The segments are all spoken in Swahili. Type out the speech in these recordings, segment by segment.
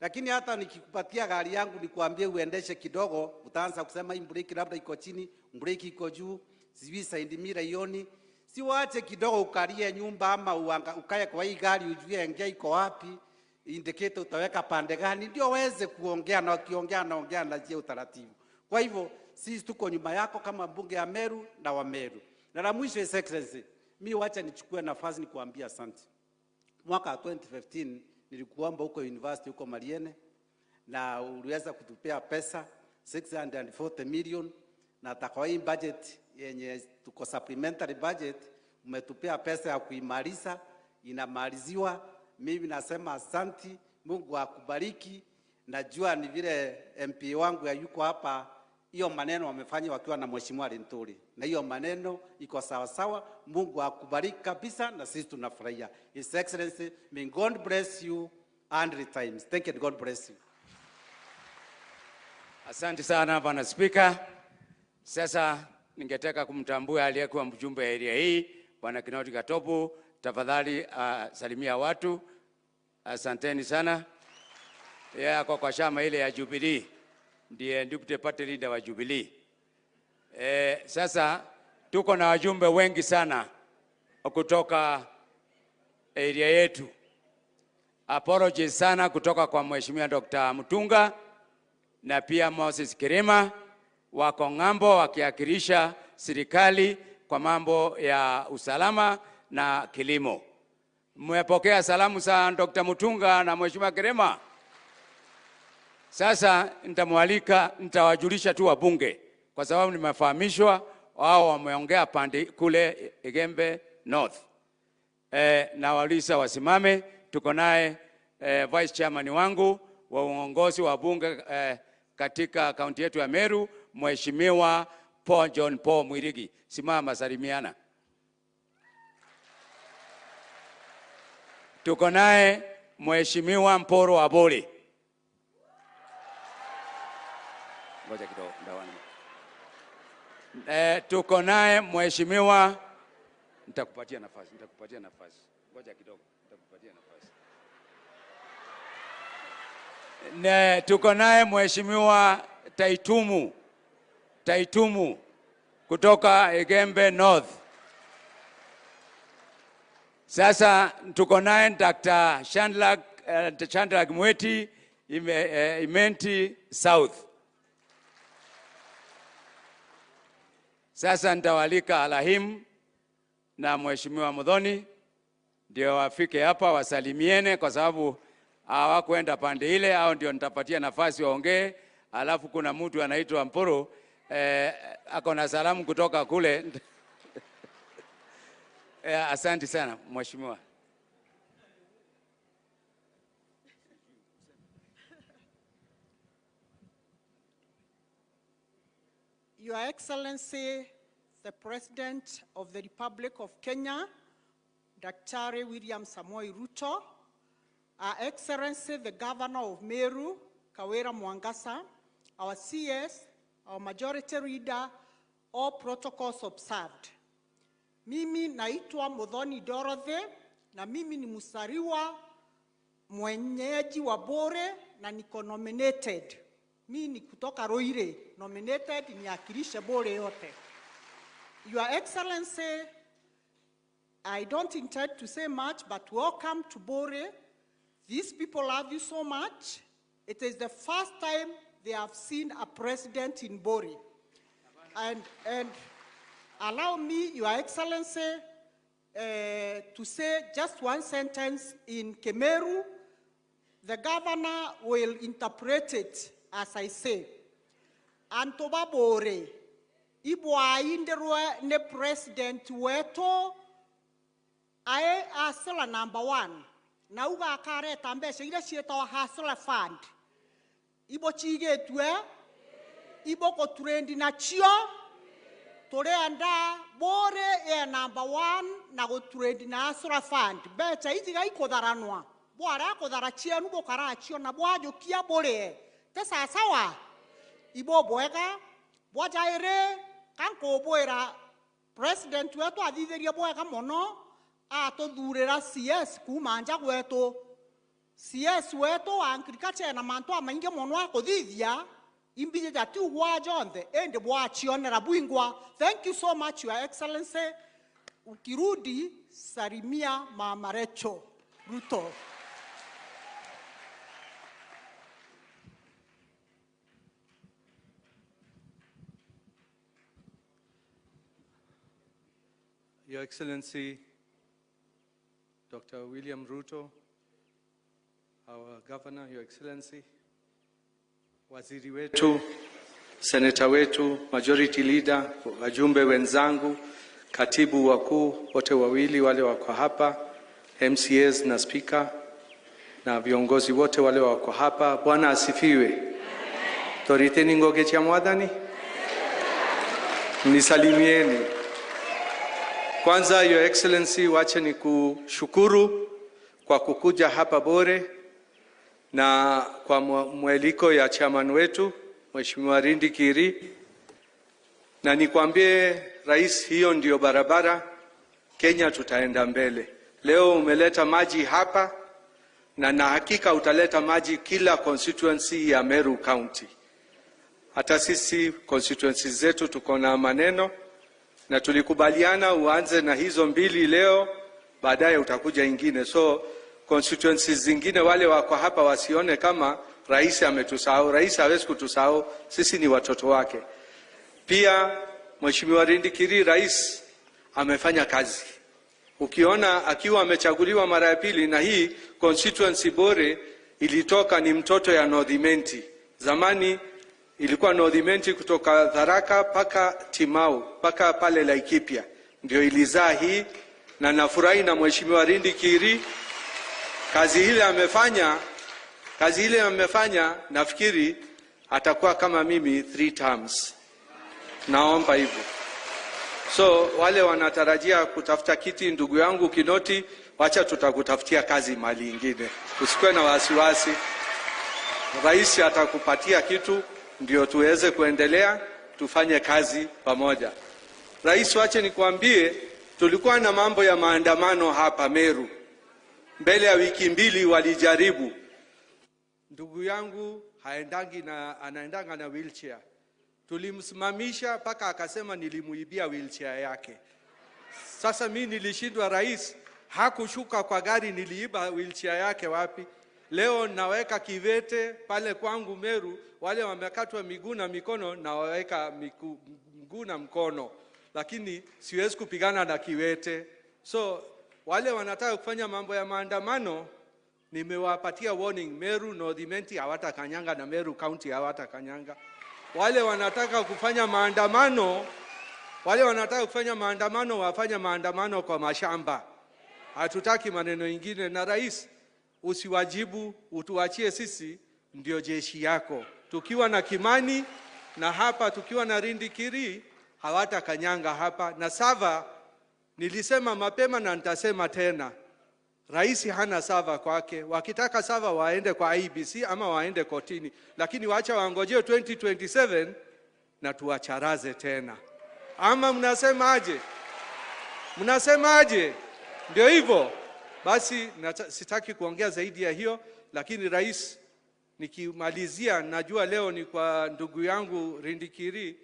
Lakini hata nikikupatia gari yangu nikuambie uendeshe kidogo, utaanza kusema hii breki labda iko chini, breki iko juu, sijui side mirror ioni. Si waache kidogo ukalie nyumba ama ukae kwa hii gari ujue njia iko wapi, indicator utaweka pande gani, ndio waweze kuongea, na wakiongea naongea na njia utaratibu. Kwa hivyo sisi tuko nyuma yako kama mbunge ya Meru na wa Meru. Na la mwisho, His Excellency, mimi wacha nichukue nafasi nikuambia asante. Mwaka 2015 nilikuomba huko university huko Mariene, na uliweza kutupea pesa 640 million, na kwa hii budget yenye tuko supplementary budget umetupea pesa ya kuimaliza, inamaliziwa. Mimi nasema asante, Mungu akubariki. Najua ni vile MP wangu ya yuko hapa, hiyo maneno wamefanya wakiwa na Mheshimiwa Linturi, na hiyo maneno iko sawa sawa. Mungu akubariki kabisa, na sisi tunafurahia. His Excellency, may God bless you 100 times. Thank you, God bless you. Asante sana Bwana Speaker. Sasa ningetaka kumtambua aliyekuwa mjumbe wa area hii, Bwana Kinoti Katobu. Tafadhali salimia watu. Asanteni sana. Yeye kwa chama ile ya Jubilee, ndiye deputy party leader wa Jubilee. Sasa tuko na wajumbe wengi sana kutoka area yetu. Apologies sana kutoka kwa Mheshimiwa Dr. Mutunga na pia Moses Kirima, wako ng'ambo wakiakilisha serikali kwa mambo ya usalama na kilimo. Mmepokea salamu za Dr. Mutunga na Mheshimiwa Kirima? Sasa nitawajulisha tu wabunge, kwa sababu nimefahamishwa wao wameongea pande kule Igembe North. Na walisa wasimame. Tuko naye vice chairman wangu wa uongozi wa bunge katika kaunti yetu ya Meru, Mheshimiwa John Paul Mwirigi. Simama salimiana. Tuko naye Mheshimiwa Mporo Aboli. Ngoja kidogo ndawani. Tuko naye Mheshimiwa, nitakupatia nafasi. Ngoja kidogo, nitakupatia nafasi. Tuko naye Mheshimiwa Taitumu kutoka Igembe North. Sasa tuko naye Dr. Chandler Mweti, Imenti South. Sasa nitawalika Alahim na Mheshimiwa Mudhoni ndio wafike hapa wasalimiene, kwa sababu hawakwenda pande ile, au ndio nitapatia nafasi waongee. Alafu kuna mtu anaitwa Mporo ako na salamu kutoka kule. Asante sana Mheshimiwa. Your Excellency, the President of the Republic of Kenya, Dr. William Samoei Ruto, Our Excellency, the Governor of Meru, Kawira Mwangasa, our CS, our Majority Leader, all protocols observed. Mimi naitwa Muthoni Dorothy, na mimi ni msariwa mwenyeji wa Bore na niko nominated. Mimi ni kutoka Roire, nominated niakilishe Bore yote. Your Excellency, I don't intend to say much, but welcome to Bore. These people love you so much. It is the first time they have seen a president in Bore. And allow me, Your Excellency, to say just one sentence in Kemeru. The governor will interpret it as I say. Antoba Bore, ibwa inderwe ne president weto, ae asela number 1. Na uga kare tambe shira shieto hasela fund. Ibo chige tuwe, ibo ko trendi na chio, tore anda Bore number 1 na go trendi na hasela fund. Becha iziga iko daranwa. Bwara ko darachia nubo karachio na bwajo kia Bore. Tesa sawa. Ibo boega, bwajaire, kanko boera, president wetu adhitheria boega mono, ato durera CS kumanja wetu. CS wetu agriculture na mantu amainge monwa kuthithia imbije jatu wa jonde ende bwachionera bwingwa. Thank you so much, Your Excellency. Ukirudi salimia Mama Rachel Ruto. Your Excellency, Dr. William Ruto, our Governor, Your Excellency, waziri wetu, seneta wetu, majority leader, wajumbe wenzangu, katibu wakuu wote wawili wale wako hapa, MCAs na speaker na viongozi wote wale wako hapa, Bwana asifiwe. Toriteni ngoge cha mwadhani? Nisalimieni. Kwanza, Your Excellency, wache ni kushukuru kwa kukuja hapa bure na kwa mwaliko ya chairman wetu Mheshimiwa Rindi Kiri, na nikwambie rais, hiyo ndio barabara Kenya, tutaenda mbele. Leo umeleta maji hapa na hakika utaleta maji kila constituency ya Meru County. Hata sisi constituency zetu tuko na maneno na tulikubaliana uanze na hizo mbili leo, baadaye utakuja ingine. So constituencies zingine wale wako hapa wasione kama rais ametusahau. Rais hawezi kutusahau, sisi ni watoto wake. Pia Mheshimiwa Rindi Kiri, rais amefanya kazi. Ukiona akiwa amechaguliwa mara ya pili, na hii constituency bore ilitoka ni mtoto ya North Imenti. Zamani ilikuwa North Imenti kutoka Tharaka paka Timau paka pale Laikipia, ndio ilizaa hii, na nafurahi na Mheshimiwa Rindi Kiri kazi ile amefanya, nafikiri atakuwa kama mimi 3 terms. Naomba hivyo. So wale wanatarajia kutafuta kiti, ndugu yangu Kinoti, wacha tutakutafutia kazi mali ingine. Usikuwe na wasiwasi. Rais atakupatia kitu ndio tuweze kuendelea, tufanye kazi pamoja. Rais, wache nikwambie, tulikuwa na mambo ya maandamano hapa Meru. Mbele ya wiki 2 walijaribu. Ndugu yangu anaendanga na wheelchair. Tulimsimamisha paka akasema nilimuibia wheelchair yake. Sasa mimi nilishindwa, rais hakushuka kwa gari, niliiba wheelchair yake wapi? Leo naweka kiwete pale kwangu Meru, wale wamekatwa miguu na mikono na waweka mguu na mkono, lakini siwezi kupigana na kiwete. So wale wanataka kufanya mambo ya maandamano, nimewapatia warning. Meru, North Imenti hawatakanyanga na Meru County hawatakanyanga. Wale wanataka kufanya maandamano, wafanya maandamano kwa mashamba. Hatutaki maneno ingine. Na rais, usiwajibu, utuachie sisi ndio jeshi yako. Tukiwa na Kimani na hapa tukiwa na Rindi Kiri, hawatakanyanga hapa. Na sava, nilisema mapema na nitasema tena, rais hana sava kwake. Wakitaka sava waende kwa IBC ama waende kotini, lakini waacha waangojee 2027 na tuwacharaze tena. Ama mnasemaje? Ndio hivyo. Basi sitaki kuongea zaidi ya hiyo, lakini rais, nikimalizia, najua leo ni kwa ndugu yangu Rindi Kiri.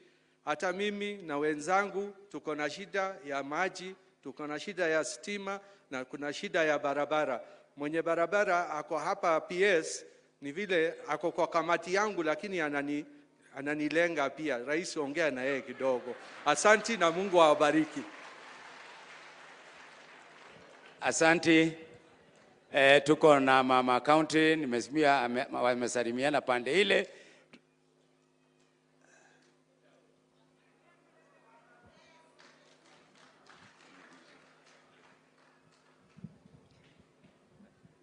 Hata mimi na wenzangu tuko na shida ya maji, tuko na shida ya stima, na kuna shida ya barabara. Mwenye barabara ako hapa PS, ni vile ako kwa kamati yangu, lakini ananilenga pia. Rais, ongea na yeye kidogo. Asanti na Mungu awabariki. Asanti. Tuko na mama county, nimesimia wamesalimiana pande ile.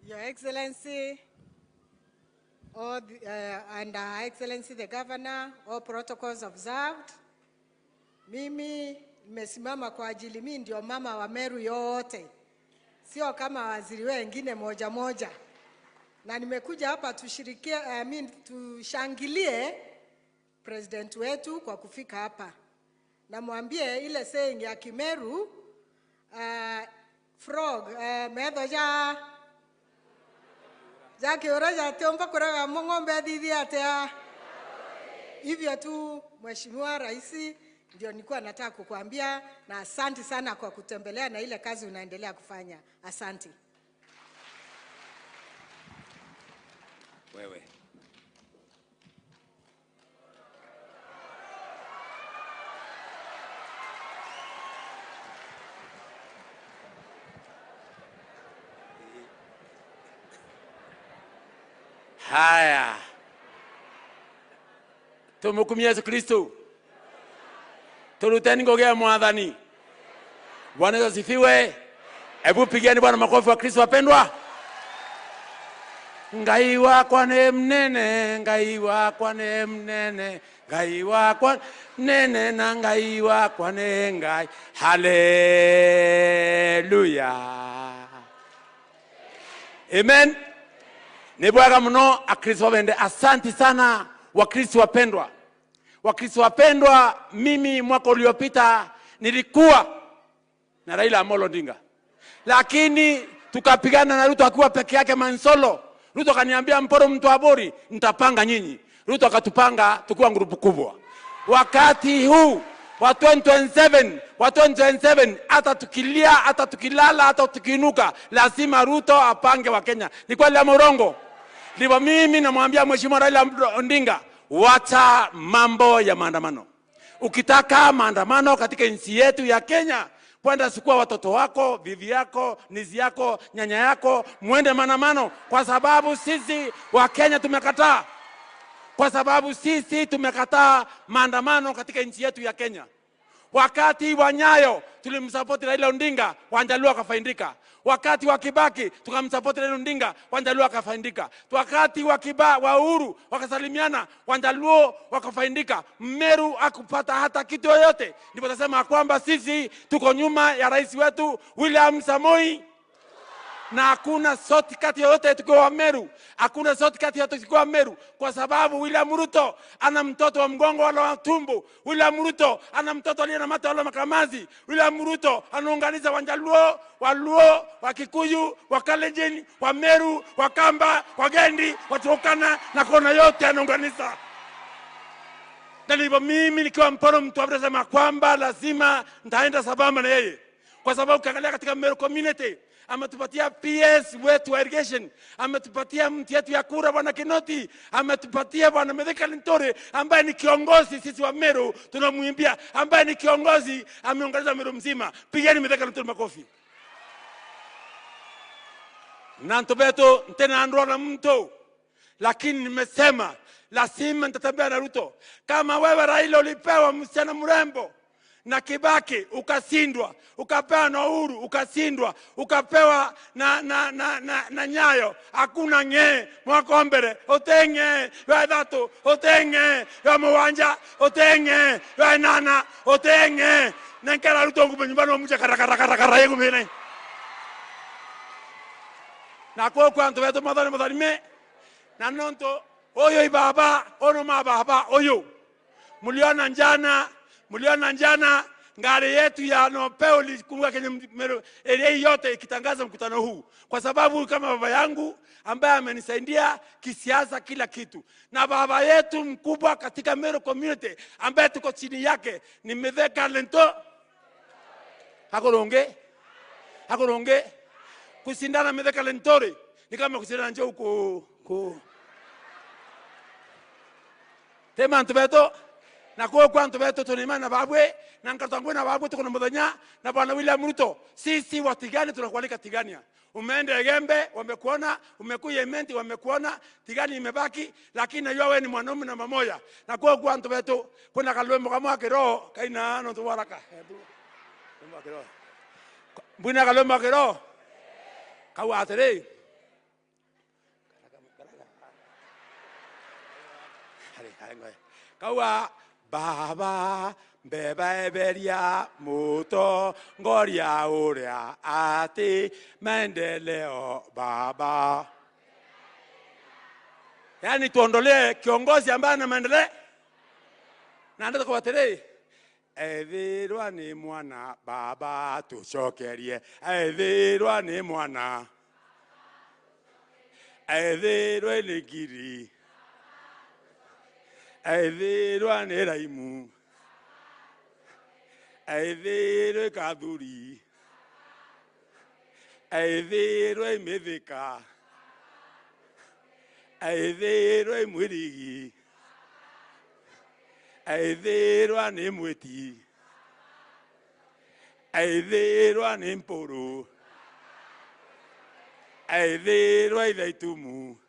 Your Excellency, and Her Excellency the Governor, all protocols observed. Mimi nimesimama kwa ajili, mimi ndio mama wa Meru yote, sio kama waziri wengine moja moja. Na nimekuja hapa tushangilie president wetu kwa kufika hapa. Na mwambie ile saying ya Kimeru, frog, medhoja Jackie uraja tiomba kuraga mongombe dhidi atea. Hivyo tu Mheshimiwa Rais, ndio nilikuwa nataka kukuambia, na asante sana kwa kutembelea na ile kazi unaendelea kufanya. Asante. Wewe. Haya. Tumukumie Yesu Kristo. Turuteni ngogea mwadhani. Bwana Yesu asifiwe. Hebu pigeni Bwana makofi wa Kristo wapendwa. Ngai wakwa ni mnene, Ngai wakwa ni mnene, Ngai wakwa nene na Ngai wakwa ni Ngai. Haleluya. Amen. Ni bwaga mno akristo wapende. Asante sana wakristo wapendwa. Wakristo wapendwa, mimi mwaka uliopita nilikuwa na Raila Amolo Odinga. Lakini tukapigana na Ruto akiwa peke yake Mansolo. Ruto kaniambia mporo mtu abori, nitapanga nyinyi. Ruto akatupanga tukiwa grupu kubwa. Wakati huu wa 2027 hata tukilia, hata tukilala, hata tukiinuka, lazima Ruto apange wa Kenya. Ni kweli ama urongo? Ndipo mimi namwambia Mheshimiwa Raila Odinga, wacha mambo ya maandamano. Ukitaka maandamano katika nchi yetu ya Kenya, kwenda sukua watoto wako, bibi yako, nizi yako, nyanya yako, muende maandamano, kwa sababu sisi wa Kenya tumekataa. Kwa sababu sisi tumekataa maandamano katika nchi yetu ya Kenya. Wakati wa Nyayo tulimsupport Raila Odinga, Wanjaluo akafaidika. Wakati wa Kibaki tukamsupport Raila Odinga, Wanjaluo akafaidika. Wakati wa Uhuru wakasalimiana, Wanjaluo wakafaidika. Meru hakupata hata kitu yoyote. Ndipo nasema kwamba sisi tuko nyuma ya rais wetu William Samoei. Na hakuna shortcut yoyote tukiwa Meru. Hakuna shortcut yoyote tukiwa Meru, kwa sababu William Ruto ana mtoto wa mgongo wala tumbo. William Ruto ana mtoto aliye na mate wala makamazi. William Ruto anaunganisha Wanjaluo, Waluo, Wakikuyu, Wakalenjin, wa Meru, Wakamba, Wagendi, Waturkana na kona yote anaunganisha. Na hivyo mimi nikiwa mpono mtu anasema kwamba lazima nitaenda sambamba na yeye. Kwa sababu ukiangalia katika Meru community, ametupatia PS wetu wa irrigation, ametupatia mti yetu ya kura Bwana Kinoti, ametupatia Bwana Medeka Lintore ambaye ni kiongozi. Sisi wa Meru tunamuimbia, ambaye ni kiongozi, ameongeza Meru mzima. Pigeni Medeka Lintore makofi. Nanto beto tena andro na mto, lakini nimesema lazima nitatembea na Ruto. Kama wewe Raila ulipewa msichana mrembo na Kibaki ukasindwa, ukapewa na Uhuru ukasindwa, ukapewa na Nyayo, hakuna nge mwakombere otenge wa dato otenge wa mwanja otenge wa nana otenge nankara Ruto ngumenyumbano muje karakara yego mene na kwa nto wetu madhani me na nonto oyo ibaba ono mababa oyo muliona njana ngari yetu ya nopeo likunga kwenye Meru area yote ikitangaza mkutano huu, kwa sababu kama baba yangu ambaye amenisaidia kisiasa kila kitu, na baba yetu mkubwa katika Meru community ambaye tuko chini yake ni Medeka Lento. Hakoronge kusindana Medeka Lentore ni kama kusindana njoo ku tema ntubeto na kwa ntu beto tunimana na babwe na nkatangwe na babwe tuko na mudanya na Bwana William Ruto. Sisi watigani tunakualika Tigania. Umeenda Gembe wamekuona, umekuja Imenti wamekuona, Tigani imebaki, lakini najua wewe ni mwanaume na mamoja. Na kwa ntu beto kuna kalwemo kama kero kaina no tuwaraka. Mbuna kalwemo kero kawa atere. Kawa Baba beba beria moto ngoria uria ati maendeleo baba. Yani tuondolee kiongozi ambaye ana maendeleo. Na ndio kwa tere evirwa ni mwana baba tuchokerie evirwa ni mwana aethirwe nĩ Ngiri, aethirwe nĩ Raimu, aethirwe Kathuri, aethirwe Mĩthika, aethirwe Mwirigi, aethirwe nĩ Mwĩti, aethirwe nĩ Mpũrũ, aethirwe Ithaitumu,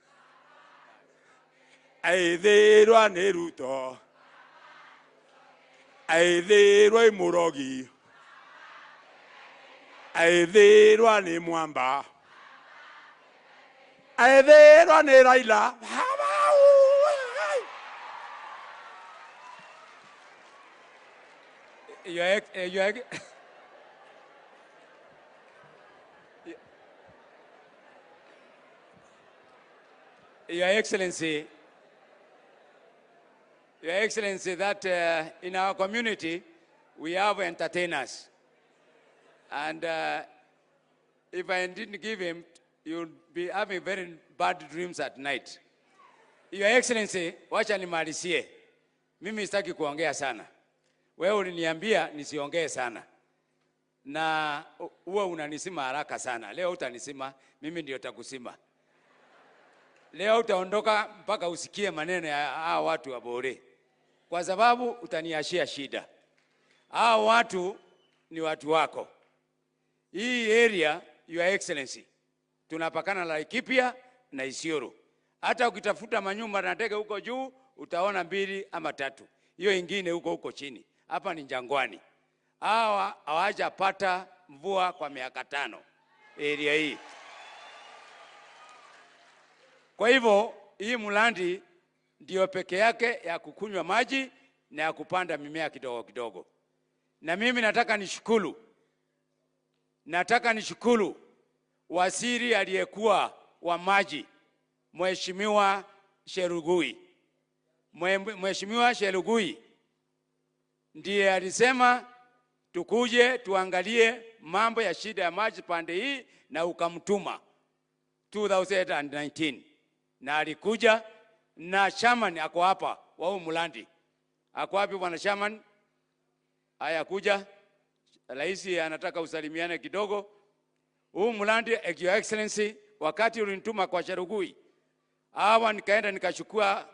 aethirwe nĩ Ruto, aethirwe Mũrogi, aethirwe nĩ Mwamba, aethirwe nĩ Raila. Your Excellency, that in our community we have entertainers, and if I didn't give him, you'll be having very bad dreams at night. Your Excellency, wacha nimalizie. Mimi sitaki kuongea sana. Wewe uliniambia nisiongee sana. Na uwe unanisima haraka sana. Leo utanisima, mimi ndio takusima. Leo utaondoka mpaka usikie maneno ya hao watu wa Bore. Kwa sababu utaniashia shida. Hao watu ni watu wako. Hii area, Your Excellency, tunapakana la Laikipia na Isiolo. Hata ukitafuta manyumba na ndege huko juu, utaona 2 ama 3. Hiyo ingine huko chini. Hapa ni jangwani. Hawa hawajapata mvua kwa miaka 5 area hii. Kwa hivyo hii mlandi ndio peke yake ya kukunywa maji na ya kupanda mimea kidogo kidogo. Na mimi nataka nishukuru waziri aliyekuwa wa maji, Mheshimiwa Shelugui. Mheshimiwa Shelugui ndiye alisema tukuje tuangalie mambo ya shida ya maji pande hii, na ukamtuma 2019. Na alikuja na chairman ako hapa wa Umulandi. Ako wapi bwana chairman? Haya kuja. Rais anataka usalimiane kidogo. Umulandi, Your Excellency, wakati ulinituma kwa Shelugui, hawa nikaenda nikachukua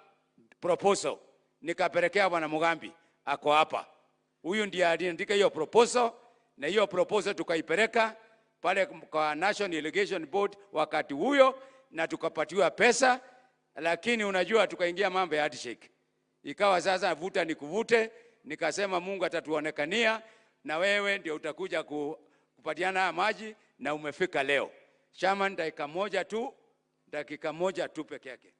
proposal nikapelekea bwana Mugambi, ako hapa. Huyu ndiye aliandika hiyo proposal, na hiyo proposal tukaipeleka pale kwa National Irrigation Board wakati huyo, na tukapatiwa pesa. Lakini unajua tukaingia mambo ya handshake. Ikawa sasa vuta ni kuvute, nikasema Mungu atatuonekania na wewe ndio utakuja kupatiana maji, na umefika leo. Chairman, dakika moja tu peke yake.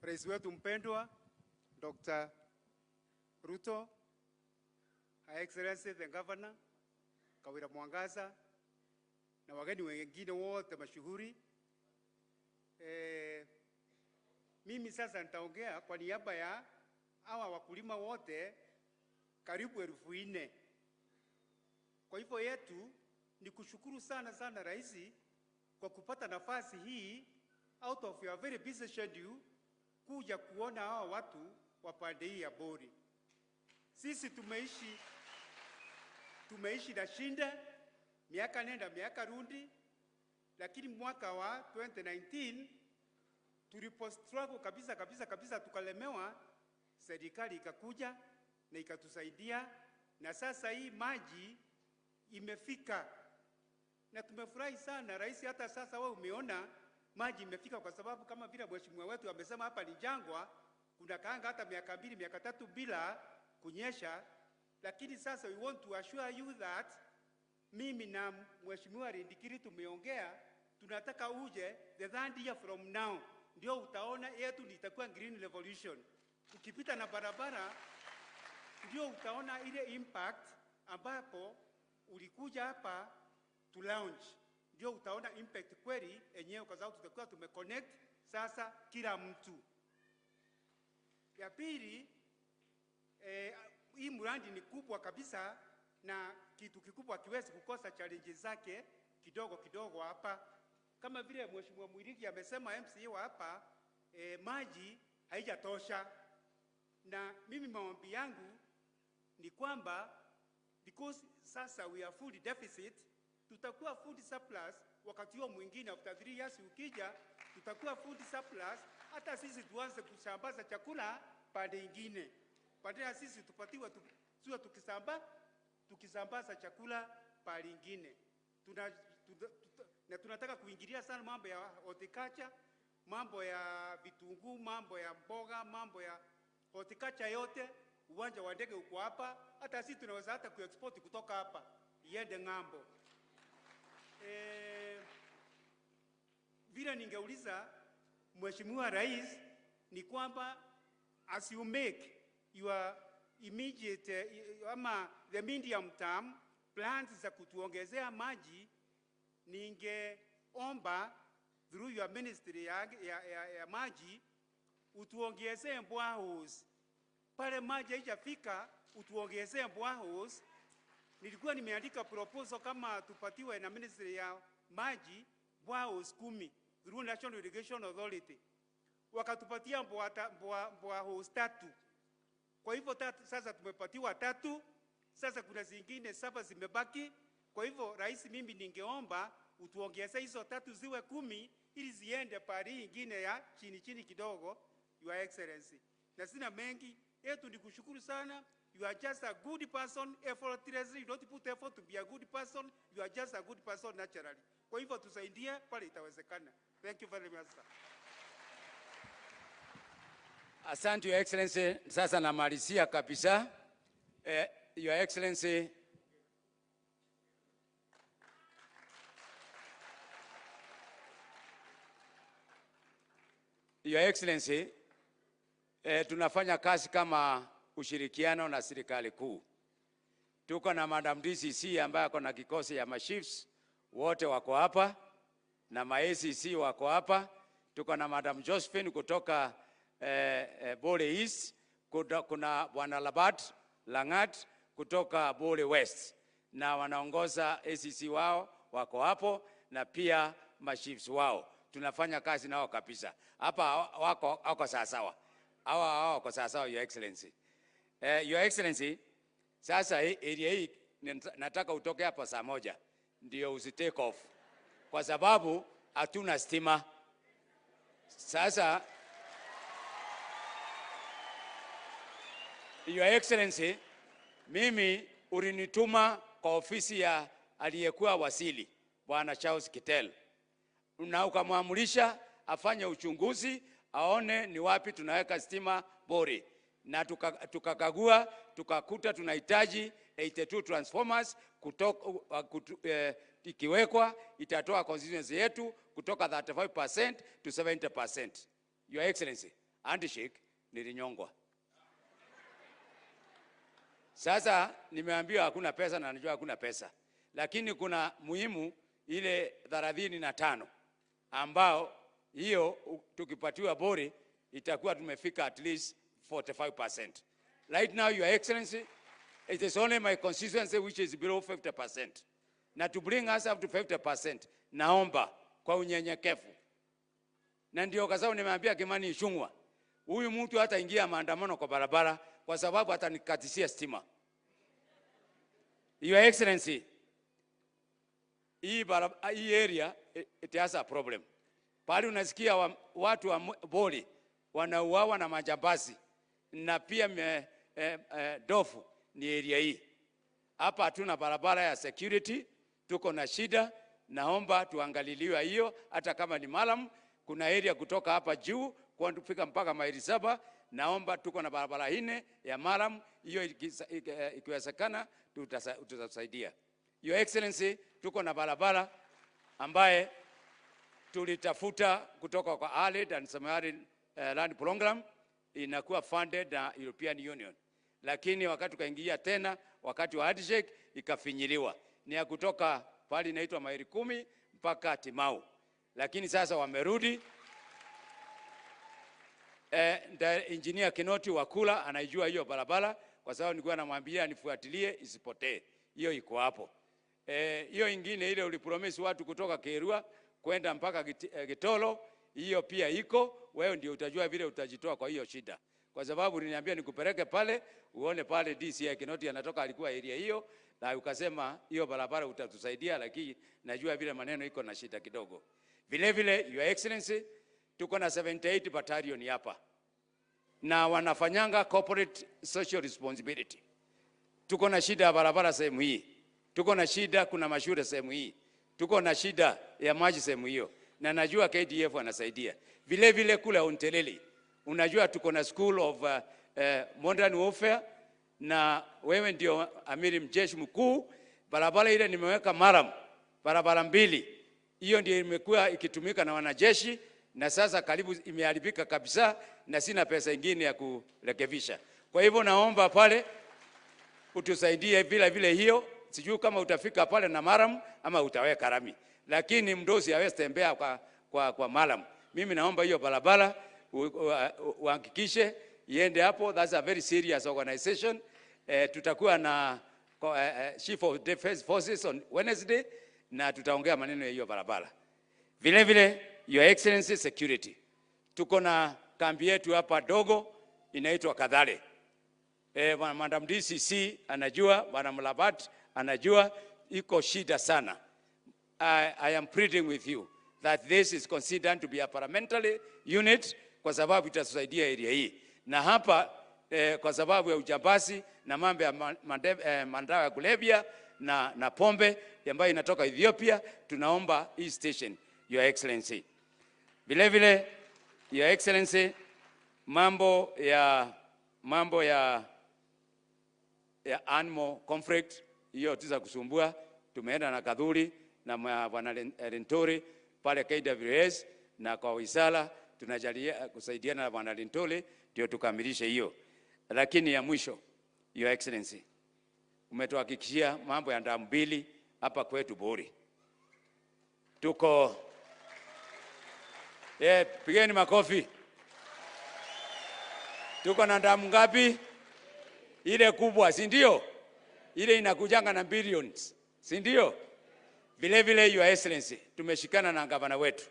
Rais wetu mpendwa Dr. Ruto, Her Excellency the Governor Kawira Mwangaza, na wageni wengine wote mashuhuri. Mimi sasa nitaongea kwa niaba ya hawa wakulima wote karibu 4,000. Kwa hivyo yetu ni kushukuru sana Rais kwa kupata nafasi hii out of your very busy schedule kuja kuona hawa watu wa pande hii ya Bori. Sisi tumeishi na shinda miaka nenda miaka rudi, lakini mwaka wa 2019 tulipo struggle kabisa tukalemewa, serikali ikakuja na ikatusaidia, na sasa hii maji imefika na tumefurahi sana Rais. Hata sasa wewe umeona maji imefika, kwa sababu kama vile mheshimiwa wetu amesema hapa ni jangwa, kuna kaanga hata miaka 2 miaka 3 bila kunyesha. Lakini sasa we want to assure you that mimi na mheshimiwa Rindikiri tumeongea, tunataka uje the 3rd year from now ndio utaona yetu itakuwa green revolution. Ukipita na barabara ndio utaona ile impact, ambapo ulikuja hapa to launch ndio utaona impact kweli enyewe, kwa sababu tutakuwa tumeconnect sasa kila mtu. Ya pili, hii mradi ni kubwa kabisa, na kitu kikubwa kiwezi kukosa challenge zake kidogo kidogo hapa. Kama vile Mheshimiwa Mwirigi amesema, MCA wa hapa, maji haijatosha, na mimi maombi yangu ni kwamba because sasa we are food deficit, tutakuwa food surplus wakati huo mwingine after 3 years ukija, tutakuwa food surplus. Hata sisi tuanze kusambaza chakula pande nyingine, pande ya sisi tupatiwa tuwe tukisambaza chakula pande nyingine. Na tunataka kuingilia sana mambo ya horticulture, mambo ya vitunguu, mambo ya mboga, mambo ya horticulture yote. Uwanja wa ndege uko hapa, hata sisi tunaweza hata kuexport kutoka hapa iende ng'ambo. Vile ningeuliza Mheshimiwa Rais ni kwamba as you make your immediate ama the medium term plans za kutuongezea maji, ningeomba through your ministry ya maji utuongezee boreholes. Pale maji haijafika utuongezee boreholes. Nilikuwa nimeandika proposal kama tupatiwe na ministry ya maji boreholes 10 through National Irrigation Authority. Wakatupatia boreholes 3. Kwa hivyo sasa tumepatiwa 3, sasa kuna zingine 7 zimebaki. Kwa hivyo Rais, mimi ningeomba utuongezee hizo 3 ziwe 10 ili ziende pale nyingine ya chini kidogo, Your Excellency. Na sina mengi, yetu ni kushukuru sana. You are just a good person effortlessly. You don't put effort to be a good person. You are just a good person naturally. Kwa hivyo tusaidie pale itawezekana. Thank you very much, sir. Asante Your Excellency. Sasa namalizia kabisa. Your Excellency, Your Excellency, tunafanya kazi kama ushirikiano na serikali kuu. Tuko na Madam DCC ambaye ako na kikosi ya machiefs wote wako hapa, na ma-ACC wako hapa. Tuko na Madam Josephine kutoka Bole East, kuna Bwana Labat Langat kutoka Bole West, na wanaongoza ACC wao wako hapo, na pia machiefs wao. Tunafanya kazi nao kabisa. Hapa wako sawa. Hawa wako sawa, Your Excellency. Your Excellency, sasa area hii nataka utoke hapa saa 1 ndio usitake off, kwa sababu hatuna stima. Sasa Your Excellency, mimi ulinituma kwa ofisi ya aliyekuwa wasili Bwana Charles Kitel, na ukamwamulisha afanye uchunguzi aone ni wapi tunaweka stima bore, na tukakagua tukakuta tunahitaji 82 transformers ikiwekwa itatoa constituency yetu kutoka 35% to 70%. Your Excellency, handshake nilinyongwa. Sasa nimeambiwa hakuna pesa, na najua hakuna pesa, lakini kuna muhimu ile 35 ambao hiyo tukipatiwa bore itakuwa tumefika at least 45%. Right now, Your Excellency, it is only my constituency which is below 50%. Na to bring us up to 50%, naomba kwa unyenyekevu. Na ndio kwa sababu nimeambia Kimani Ichung'wah, huyu mtu hata ingia maandamano kwa barabara kwa sababu atanikatishia stima. Your Excellency, hii area it has a problem. Pale unasikia watu wa Bole wanauawa na majambazi, na pia Dofu ni area hii. Hapa hatuna barabara ya security, tuko na shida. Naomba tuangaliliwe hiyo, hata kama ni Malam, kuna area kutoka hapa juu kwa kufika mpaka maili 7. Naomba tuko na barabara 4 ya Malam, hiyo ikiwezekana tutasaidia. Your Excellency, tuko na barabara ambaye tulitafuta kutoka kwa Allied and Sub-Saharan Land Program, inakuwa funded na European Union, lakini wakati tukaingia tena wakati wa handshake ikafinyiliwa. Ni ya kutoka pale inaitwa maili 10 mpaka Timau, lakini sasa wamerudi. Engineer Kinoti Wakula anaijua hiyo barabara, kwa sababu nilikuwa namwambia nifuatilie isipotee. hiyo iko hapo. Hiyo ingine ile ulipromise watu kutoka Kerua kwenda mpaka Gitolo, hiyo pia iko. Wewe ndio utajua vile utajitoa kwa hiyo shida, kwa sababu uliniambia nikupeleke pale uone pale DCI Kinoti anatoka, alikuwa area hiyo, na ukasema hiyo barabara utatusaidia, lakini najua vile maneno iko na shida kidogo. Vile vile Your Excellency, tuko na 78 battalion hapa na wanafanyanga corporate social responsibility. Tuko na shida ya barabara sehemu hii, tuko na shida, kuna mashule sehemu hii, tuko na shida ya maji sehemu hiyo, na najua KDF wanasaidia. Vile vile kule Onteleli, unajua tuko na school of modern warfare, na wewe ndio amiri mjeshi mkuu. Barabara ile nimeweka maram, barabara mbili, hiyo ndio imekuwa ikitumika na wanajeshi, na sasa karibu imeharibika kabisa na sina pesa nyingine ya kurekebisha. Kwa hivyo naomba pale utusaidie vile vile hiyo. Sijui kama utafika pale na maram ama utaweka rami, lakini mdosi hawezi tembea kwa maram. Mimi naomba hiyo barabara uhakikishe iende hapo. That's a very serious organization. Tutakuwa na Chief of Defense Forces on Wednesday na tutaongea maneno ya hiyo barabara. Vile vile Your Excellency, security. Tuko na kambi yetu hapa dogo inaitwa Kadhale. Madam DCC anajua, Bwana Mlabat anajua, iko shida sana. I am pleading with you that this is considered to be a parliamentary unit, kwa sababu itasaidia area hii. Na hapa kwa sababu ya ujambazi na mambo ya madawa ya kulevya na pombe ambayo inatoka Ethiopia, tunaomba hii station, Your Excellency. Vile vile Your Excellency, mambo ya animal conflict, hiyo tuza kusumbua. Tumeenda na Kadhuri na Bwana Lentori pale KWS, na kwa Wisala tunajalia kusaidiana na Bwana Lentori ndio tukamilishe hiyo. Lakini ya mwisho, Your Excellency, umetuhakikishia mambo ya damu mbili hapa kwetu Bori. Tuko pigeni makofi. Tuko na damu ngapi? Ile kubwa, si ndio? Ile inakujanga na billions, si ndio? Vile vile Your Excellency, tumeshikana na gavana wetu.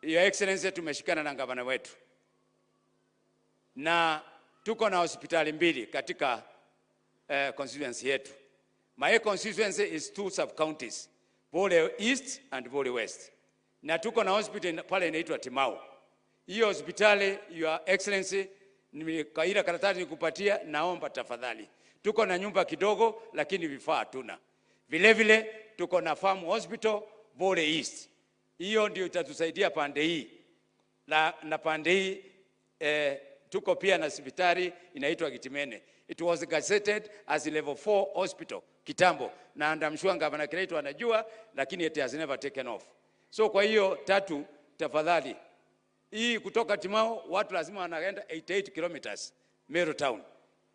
Your Excellency, tumeshikana na gavana wetu, na tuko na hospitali mbili katika constituency yetu. My constituency is 2 sub-counties, Bole East and Bole West. Na tuko na hospital pale inaitwa Timau. Hiyo hospitali, Your Excellency, kaira karatasi nikupatia, naomba tafadhali. Tuko na nyumba kidogo lakini vifaa hatuna. Vile vile tuko na farm hospital Bole East. Hiyo ndio itatusaidia pande hii. Na pande hii tuko pia na hospitali inaitwa Kitimene. It was gazetted as level 4 hospital kitambo, na andamshua gavana Kiretu anajua, lakini it has never taken off. So kwa hiyo tatu, tafadhali, hii kutoka Timao watu lazima wanaenda 88 kilometers Meru town.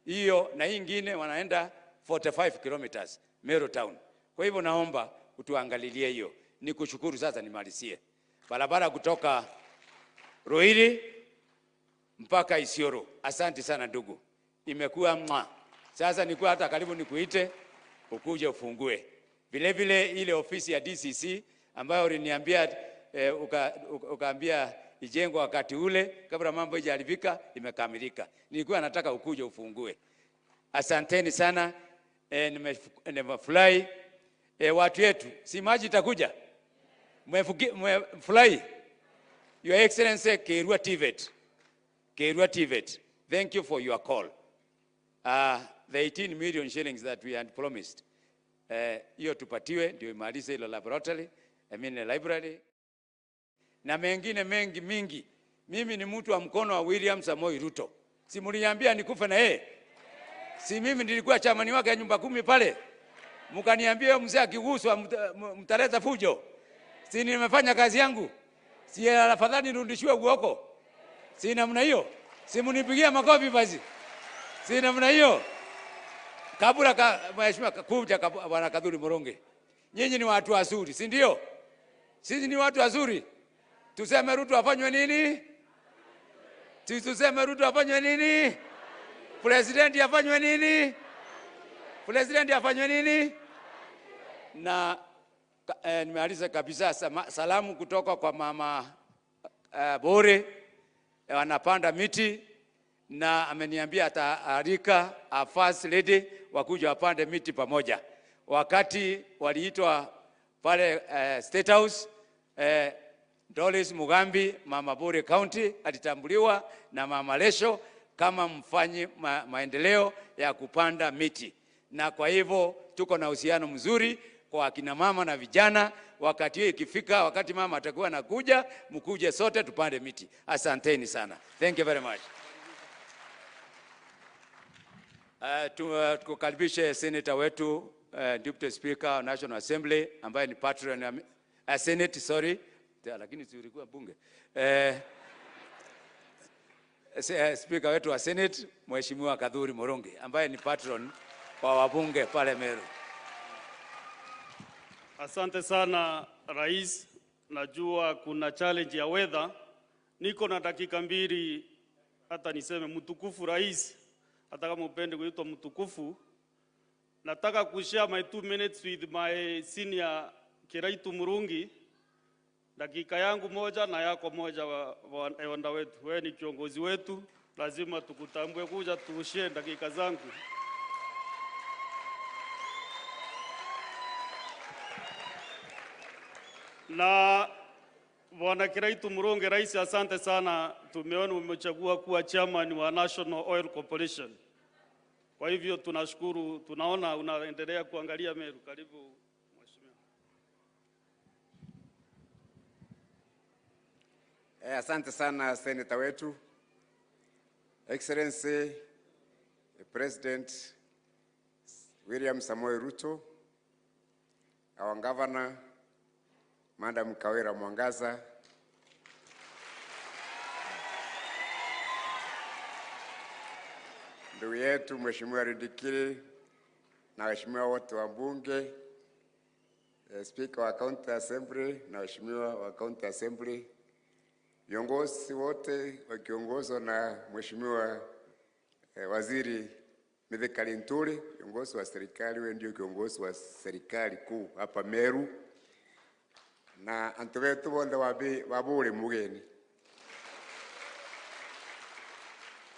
Hiyo na hii ingine wanaenda 45 kilometers Meru town. Kwa hivyo naomba utuangalilie hiyo. Nikushukuru. Sasa nimalizie. Barabara kutoka Ruiri mpaka Isiolo. Asante sana ndugu. Imekuwa mwa. Sasa nikuwa hata karibu nikuite ukuje ufungue. Vile vile ile ofisi ya DCC ambayo uliniambia ukaambia ijengwe wakati ule kabla mambo hayajaribika, imekamilika. Nilikuwa nataka ukuje ufungue. Asanteni sana. Nimefurahi. Watu yetu, si maji itakuja? Mmefurahi? Your Excellency, Kerua TVET, thank you for your call. The 18 million shillings that we had promised, hiyo tupatiwe ndio imalize ile laboratory, library. Na mengine mingi. Mimi ni mtu wa mkono wa William Samoei Ruto. Si mliniambia nikufe na yeye? Si mimi nilikuwa chamani wake ya nyumba 10 pale? Mkaniambia mzee akiguswa mtaleta fujo. Si nimefanya kazi yangu? Si afadhali nirudishiwe uoko? Si namna hiyo? Si mnipigia makofi basi? Si namna hiyo? Kabla mheshimiwa kuja Bwana Kadhuri Moronge. Nyinyi ni watu wazuri, si ndio? Sisi ni watu wazuri. Tuseme Ruto afanywe nini? Tuseme Ruto afanywe nini? President afanywe nini? President afanywe nini? Na nimaliza kabisa salamu kutoka kwa mama Bore, wanapanda miti na ameniambia ataalika first lady wakuja wapande miti pamoja. Wakati waliitwa pale State House, Doris Mugambi, mama Bore County, alitambuliwa na mama Lesho kama mfanyi maendeleo ya kupanda miti. Na kwa hivyo tuko na uhusiano mzuri kwa akina mama na vijana. Wakati hiyo ikifika, wakati mama atakuwa anakuja, mkuje sote tupande miti. Asanteni sana. Thank you very much. Tukaribishe senator wetu, Deputy Speaker wa National Assembly ambaye ni patron Senate, sorry. Lakini si ulikuwa bunge. Speaker wetu wa Senate, Mheshimiwa Kadhuri Morongi ambaye ni patron wa wabunge pale Meru. Asante sana Rais, najua kuna challenge ya weather. Niko na dakika mbili hata niseme mtukufu Rais, hata kama upende kuitwa mtukufu. Nataka kushare my 2 minutes with my senior Kiraitu Murungi. Dakika yangu moja na yako moja wanda wetu. Wewe ni kiongozi wetu, lazima tukutambue, kuja tushare dakika zangu. Na Bwana Kiraitu Murungi, Rais, asante sana. Tumeona umechagua kuwa chairman wa National Oil Corporation. Kwa hivyo tunashukuru, tunaona unaendelea kuangalia Meru. Karibu Mheshimiwa. Asante sana senator wetu, Excellency President William Samoei Ruto, our governor Madam Kawira Mwangaza, ndugu yetu Mheshimiwa Ridikiri na waheshimiwa wote wa bunge, Speaker wa County Assembly na waheshimiwa wa County Assembly, viongozi wote wakiongozwa na Mheshimiwa Waziri Mithika Linturi, viongozi wa serikali, wewe ndio kiongozi wa serikali kuu hapa Meru, na antu wetu wonde wabure mugeni.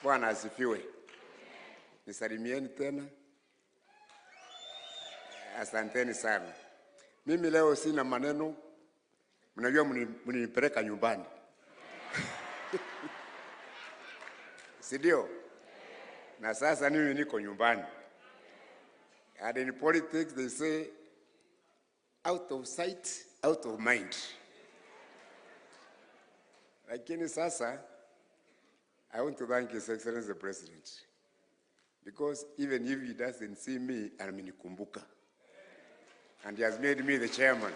Bwana asifiwe. Nisalimieni tena. Asanteni sana. Mimi leo sina maneno. Mnajua mnipeleka nyumbani. Sidio? Na sasa mimi niko nyumbani. And in politics they say out of sight, out of mind. Lakini sasa, I want to thank His Excellency the President, because even if he doesn't see me, amenikumbuka. And he has made me the chairman.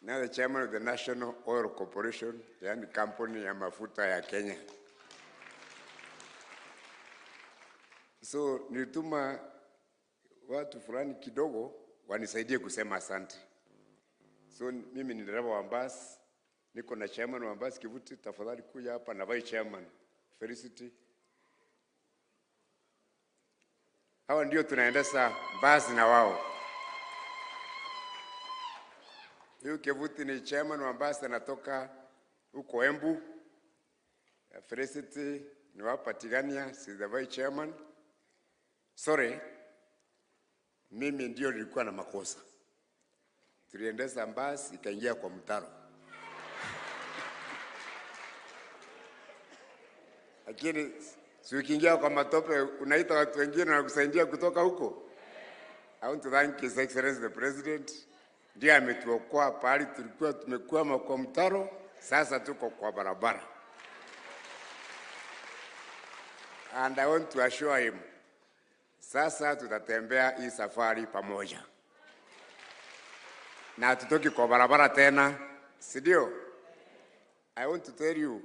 Now the chairman of the National Oil Corporation, the company ya mafuta ya Kenya. So nilituma watu fulani kidogo wanisaidie kusema asante. So mimi ni dereva wa basi, niko na chairman wa basi Kivuti, tafadhali kuja hapa na vice chairman Felicity. Hawa ndio tunaendesha basi na wao. Huyu Kivuti ni chairman wa basi, anatoka huko Embu. Felicity ni hapa Tigania, she's the vice chairman. Sorry, mimi ndio nilikuwa na makosa. Tuliendesha basi ikaingia kwa mtaro. Lakini si ukiingia kwa matope unaita watu wengine na kusaidia kutoka huko. I want to thank His Excellency the President. Ndiye ametuokoa pale tulikuwa tumekwama kwa mtaro, sasa tuko kwa barabara. And I want to assure him, sasa tutatembea hii safari pamoja. Na tutoki kwa barabara tena, sidio? I want to tell you,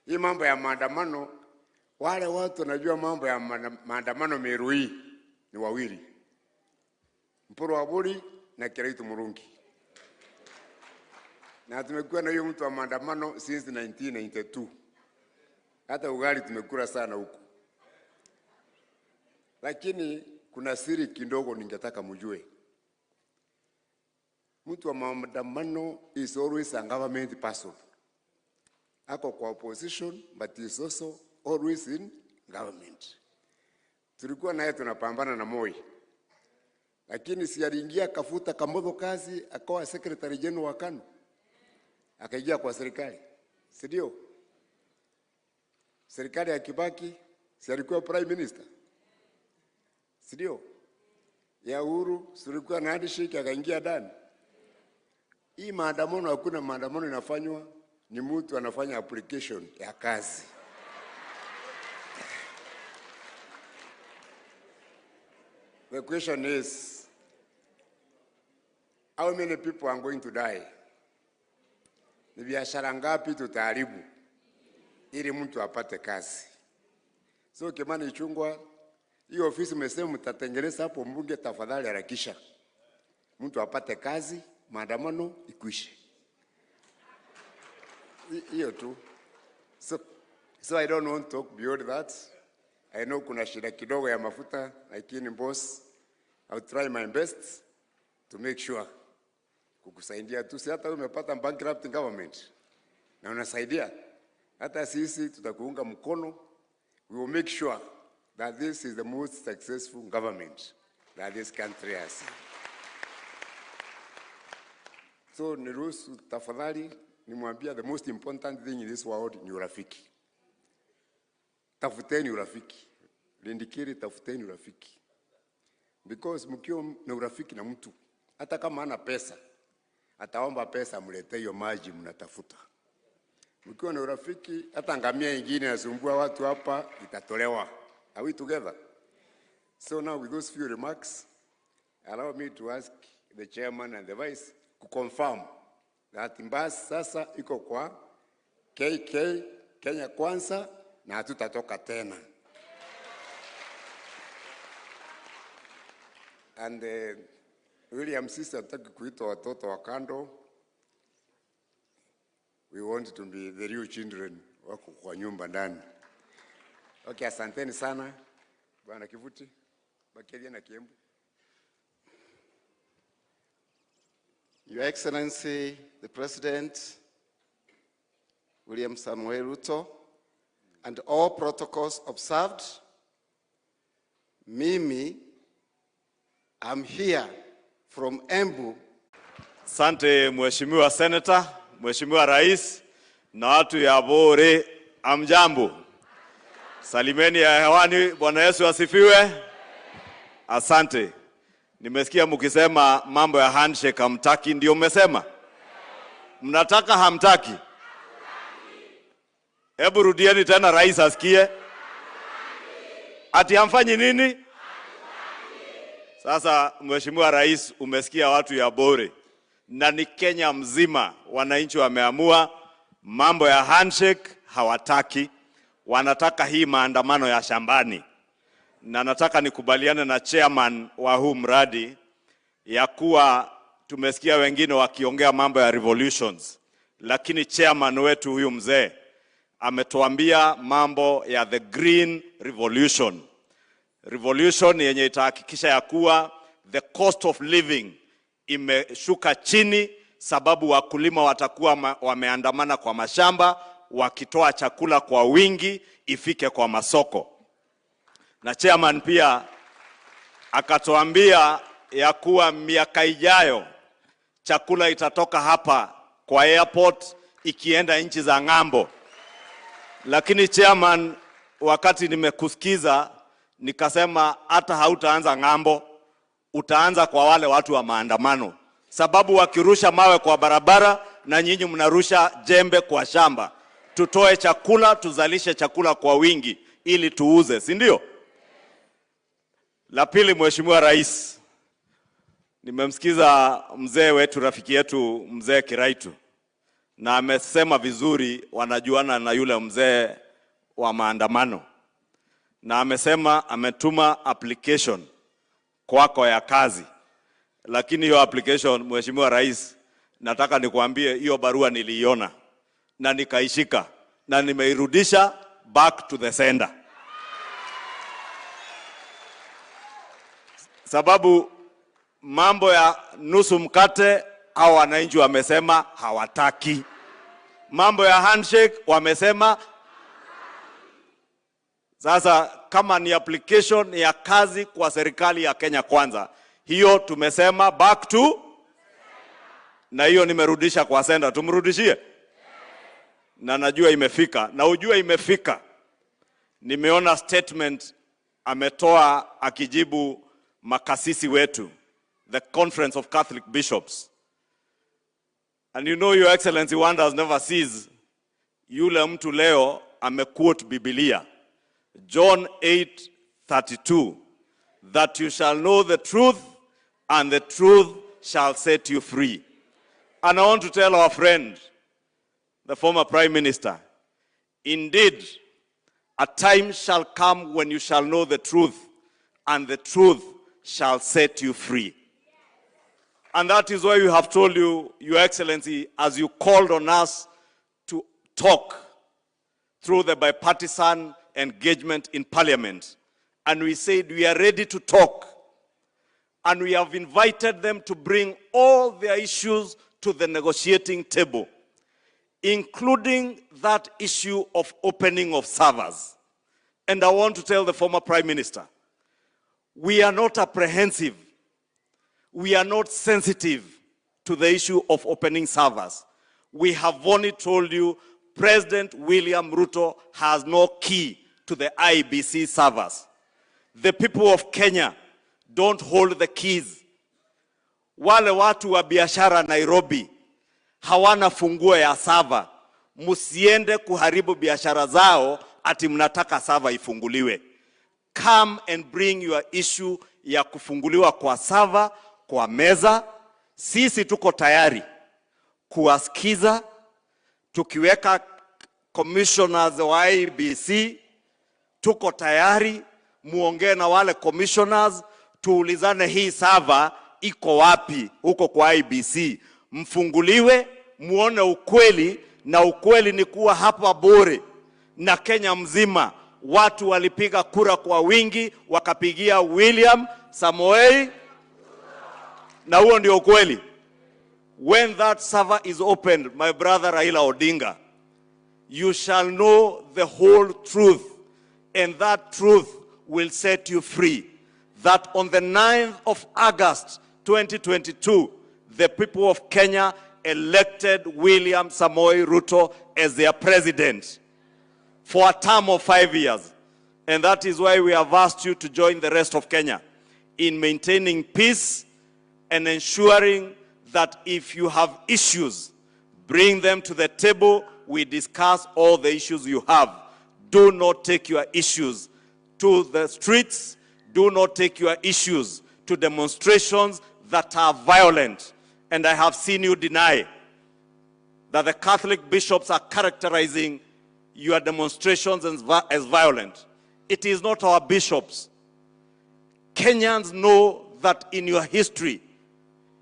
hii mambo ya maandamano, wale watu wanajua mambo ya maandamano Meru hii ni wawili. Mpuru Waburi na Kiraitu Murungi. Na tumekuwa na hiyo mtu wa maandamano since 1992. Hata ugali tumekula sana huko. Lakini kuna siri kidogo ningetaka mjue. Mtu wa maandamano is always a government person. Ako kwa opposition but is also always in government. Tulikuwa naye tunapambana na Moi. Lakini si aliingia kafuta Kamodho kazi akawa secretary general wa KANU. Akaingia kwa serikali. Si ndio? Serikali ya Kibaki si alikuwa prime minister. Si ndio? Ya Uhuru si alikuwa na handshake akaingia ndani. Hii maandamano hakuna maandamano inafanywa, ni mtu anafanya application ya kazi. The question is, how many people are going to die? Ni biashara ngapi tutaharibu ili mtu apate kazi? So Kimani Ichung'wah, hiyo ofisi mmesema mtatengeneza hapo mbunge, tafadhali harakisha. Mtu apate kazi, maandamano ikwishe. Hiyo tu. So I don't want to talk beyond that. I know kuna shida kidogo ya mafuta, lakini boss, I'll try my best to make sure kukusaidia tu. Si hata umepata bankrupt government na unasaidia, hata sisi tutakuunga mkono. We will make sure that this is the most successful government that this country has. So niruhusu tafadhali nimwambia, the most important thing in this world ni urafiki. Tafuteni urafiki. Lindikiri, tafuteni urafiki. Because mkiwa na urafiki na mtu, hata kama hana pesa, ataomba pesa mletee hiyo maji mnatafuta. Mkiwa na urafiki, hata ngamia nyingine inasumbua watu hapa itatolewa. Are we together? So now with those few remarks, allow me to ask the chairman and the vice to confirm that Mbasi sasa iko kwa KK Kenya Kwanza na hatutatoka tena. And William sisi hataki kuita watoto wa kando. We want to be the real children wako kwa nyumba ndani. Okay, asanteni sana. Bwana Kivuti, Bakelia na Kiembu. Your Excellency, the President, William Samoei Ruto, and all protocols observed, Mimi, I'm here from Embu. Asante Mheshimiwa Senator, Mheshimiwa Rais, na watu ya Bore, amjambo. Salimeni ya hewani, Bwana Yesu asifiwe. Asante. Nimesikia mkisema mambo ya handshake hamtaki, ndio mmesema? Mnataka hamtaki? Hebu rudieni tena rais asikie. Ati hamfanyi nini? Sasa Mheshimiwa Rais, umesikia watu ya Bore. Na ni Kenya mzima wananchi wameamua mambo ya handshake hawataki. Wanataka hii maandamano ya shambani. Na nataka nikubaliane na chairman wa huu mradi ya kuwa tumesikia wengine wakiongea mambo ya revolutions, lakini chairman wetu huyu mzee ametuambia mambo ya the green revolution. Revolution yenye itahakikisha ya kuwa the cost of living imeshuka chini, sababu wakulima watakuwa wameandamana kwa mashamba wakitoa chakula kwa wingi ifike kwa masoko. Na chairman pia akatuambia ya kuwa miaka ijayo chakula itatoka hapa kwa airport ikienda nchi za ng'ambo. Lakini chairman, wakati nimekusikiza nikasema hata hautaanza ng'ambo, utaanza kwa wale watu wa maandamano. Sababu wakirusha mawe kwa barabara na nyinyi mnarusha jembe kwa shamba. Tutoe chakula, tuzalishe chakula kwa wingi ili tuuze, si ndio? La pili, Mheshimiwa Rais, nimemsikiza mzee wetu, rafiki yetu mzee Kiraitu, na amesema vizuri wanajuana na yule mzee wa maandamano. Na amesema ametuma application kwako ya kazi. Lakini hiyo application, Mheshimiwa Rais, nataka nikuambie hiyo barua niliiona na nikaishika na nimeirudisha back to the sender. sababu mambo ya nusu mkate hao wananchi wamesema hawataki. Mambo ya handshake wamesema. Sasa kama ni application ya kazi kwa serikali ya Kenya Kwanza, hiyo tumesema back to, na hiyo nimerudisha kwa senda, tumrudishie. Na najua imefika, na ujua imefika. Nimeona statement ametoa akijibu makasisi wetu, the Conference of Catholic Bishops. And you know, Your Excellency, wonders never cease. Yule mtu leo amequote Biblia, John 8:32, that you shall know the truth and the truth shall set you free. And I want to tell our friend, the former Prime Minister, indeed, a time shall come when you shall know the truth, and the truth shall set you free. And that is why we have told you, Your Excellency, as you called on us to talk through the bipartisan engagement in Parliament, and we said we are ready to talk, and we have invited them to bring all their issues to the negotiating table, including that issue of opening of servers. And I want to tell the former Prime Minister, we are not apprehensive, we are not sensitive to the issue of opening servers. We have only told you President William Ruto has no key to the IBC servers. The people of Kenya don't hold the keys. Wale watu wa biashara Nairobi hawana funguo ya server. Musiende kuharibu biashara zao ati mnataka server ifunguliwe. Come and bring your issue ya kufunguliwa kwa server kwa meza. Sisi tuko tayari kuwasikiza, tukiweka commissioners wa IBC, tuko tayari muongee na wale commissioners, tuulizane hii server iko wapi huko kwa IBC, mfunguliwe, muone ukweli, na ukweli ni kuwa hapa Bore na Kenya mzima watu walipiga kura kwa wingi wakapigia William Samoei, na huo ndio ukweli. When that server is opened, my brother Raila Odinga, you shall know the whole truth, and that truth will set you free. That on the 9th of August 2022, the people of Kenya elected William Samoei Ruto as their president for a term of 5 years. And that is why we have asked you to join the rest of Kenya in maintaining peace and ensuring that if you have issues, bring them to the table. We discuss all the issues you have. Do not take your issues to the streets. Do not take your issues to demonstrations that are violent. And I have seen you deny that the Catholic bishops are characterizing your demonstrations as violent. It is not our bishops. Kenyans know that in your history,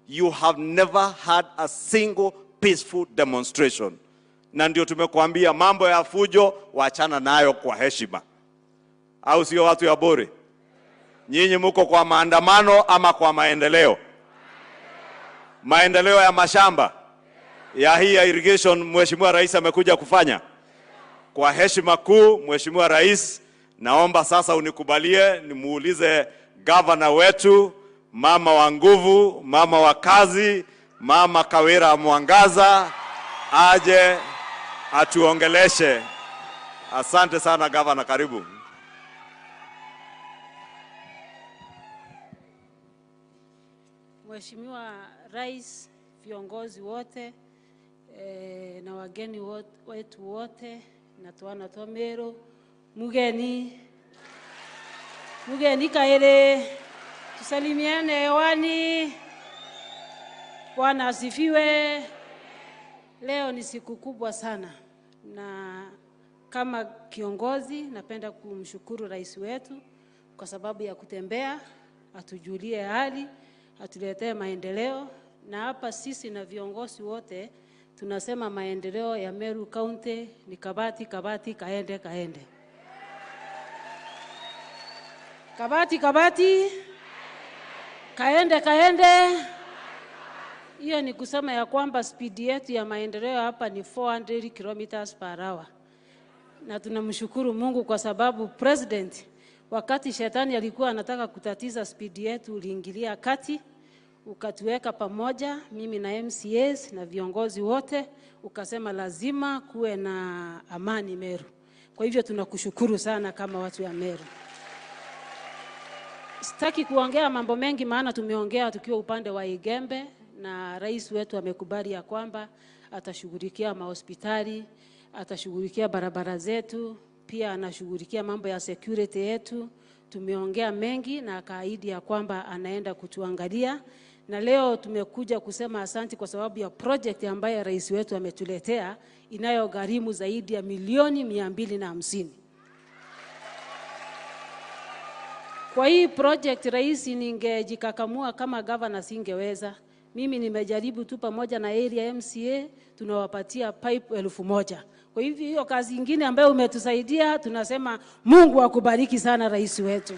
you have never had a single peaceful demonstration. Na ndio tumekuambia mambo ya fujo waachana nayo kwa heshima. Au sio watu ya Bore? Nyinyi muko kwa maandamano ama kwa maendeleo? Maendeleo ya mashamba ya hii ya irrigation Mheshimiwa Rais amekuja kufanya. Kwa heshima kuu, Mheshimiwa Rais, naomba sasa unikubalie nimuulize governor wetu, mama wa nguvu, mama wa kazi, mama Kawira Mwangaza, aje atuongeleshe. Asante sana governor, karibu. Mheshimiwa Rais, viongozi wote na wageni wetu wote, na tuana twa Meru, mugeni kaere, tusalimiane hewani. Bwana asifiwe. Leo ni siku kubwa sana, na kama kiongozi napenda kumshukuru rais wetu kwa sababu ya kutembea, atujulie hali, atuletee maendeleo. Na hapa sisi na viongozi wote tunasema maendeleo ya Meru County ni kabati kaende. Kabati Kaende. Hiyo ni kusema ya kwamba speed yetu ya maendeleo hapa ni 400 kilometers per hour. Na tunamshukuru Mungu kwa sababu president, wakati shetani alikuwa anataka kutatiza speed yetu, uliingilia kati, ukatuweka pamoja, mimi na MCAs na viongozi wote, ukasema lazima kuwe na amani Meru. Kwa hivyo tunakushukuru sana kama watu wa Meru. Sitaki kuongea mambo mengi maana tumeongea tukiwa upande wa Igembe, na rais wetu amekubali ya kwamba atashughulikia mahospitali, atashughulikia barabara zetu, pia anashughulikia mambo ya security yetu. Tumeongea mengi na akaahidi ya kwamba anaenda kutuangalia, na leo tumekuja kusema asante kwa sababu ya project ambayo rais wetu ametuletea inayogharimu zaidi ya milioni 250. Kwa hii project rais, ningejikakamua kama governor singeweza. Mimi nimejaribu tu pamoja na area MCA, tunawapatia pipe 1000. Kwa hivyo hiyo kazi nyingine ambayo umetusaidia, tunasema Mungu akubariki sana rais wetu.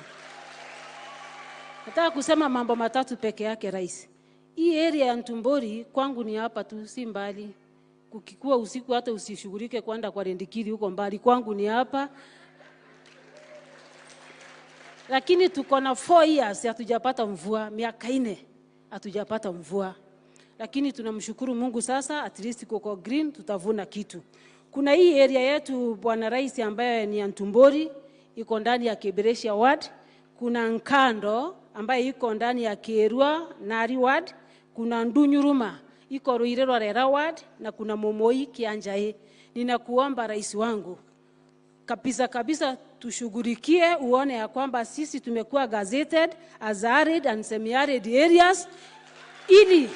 Nataka kusema mambo matatu peke yake rais. Hii area ya Ntumbori kwangu ni hapa tu, si mbali. Kukikua usiku hata usishughulike kwenda kwa Rendikiri huko mbali, kwangu ni hapa. Lakini tuko na 4 years hatujapata mvua, miaka 4 hatujapata mvua. Lakini tunamshukuru Mungu sasa, at least kuko green, tutavuna kitu. Kuna hii area yetu bwana rais ambayo ni Ntumbori, iko ndani ya Kiberesha ward. Kuna Nkando ambayo iko ndani ya Kerua Nari ward. Kuna Ndunyuruma iko Ruirero Rera ward, na kuna Momoi Kianjae. Ninakuomba rais wangu kabisa tushughulikie, uone ya kwamba sisi tumekuwa gazetted as arid and semi-arid areas, ili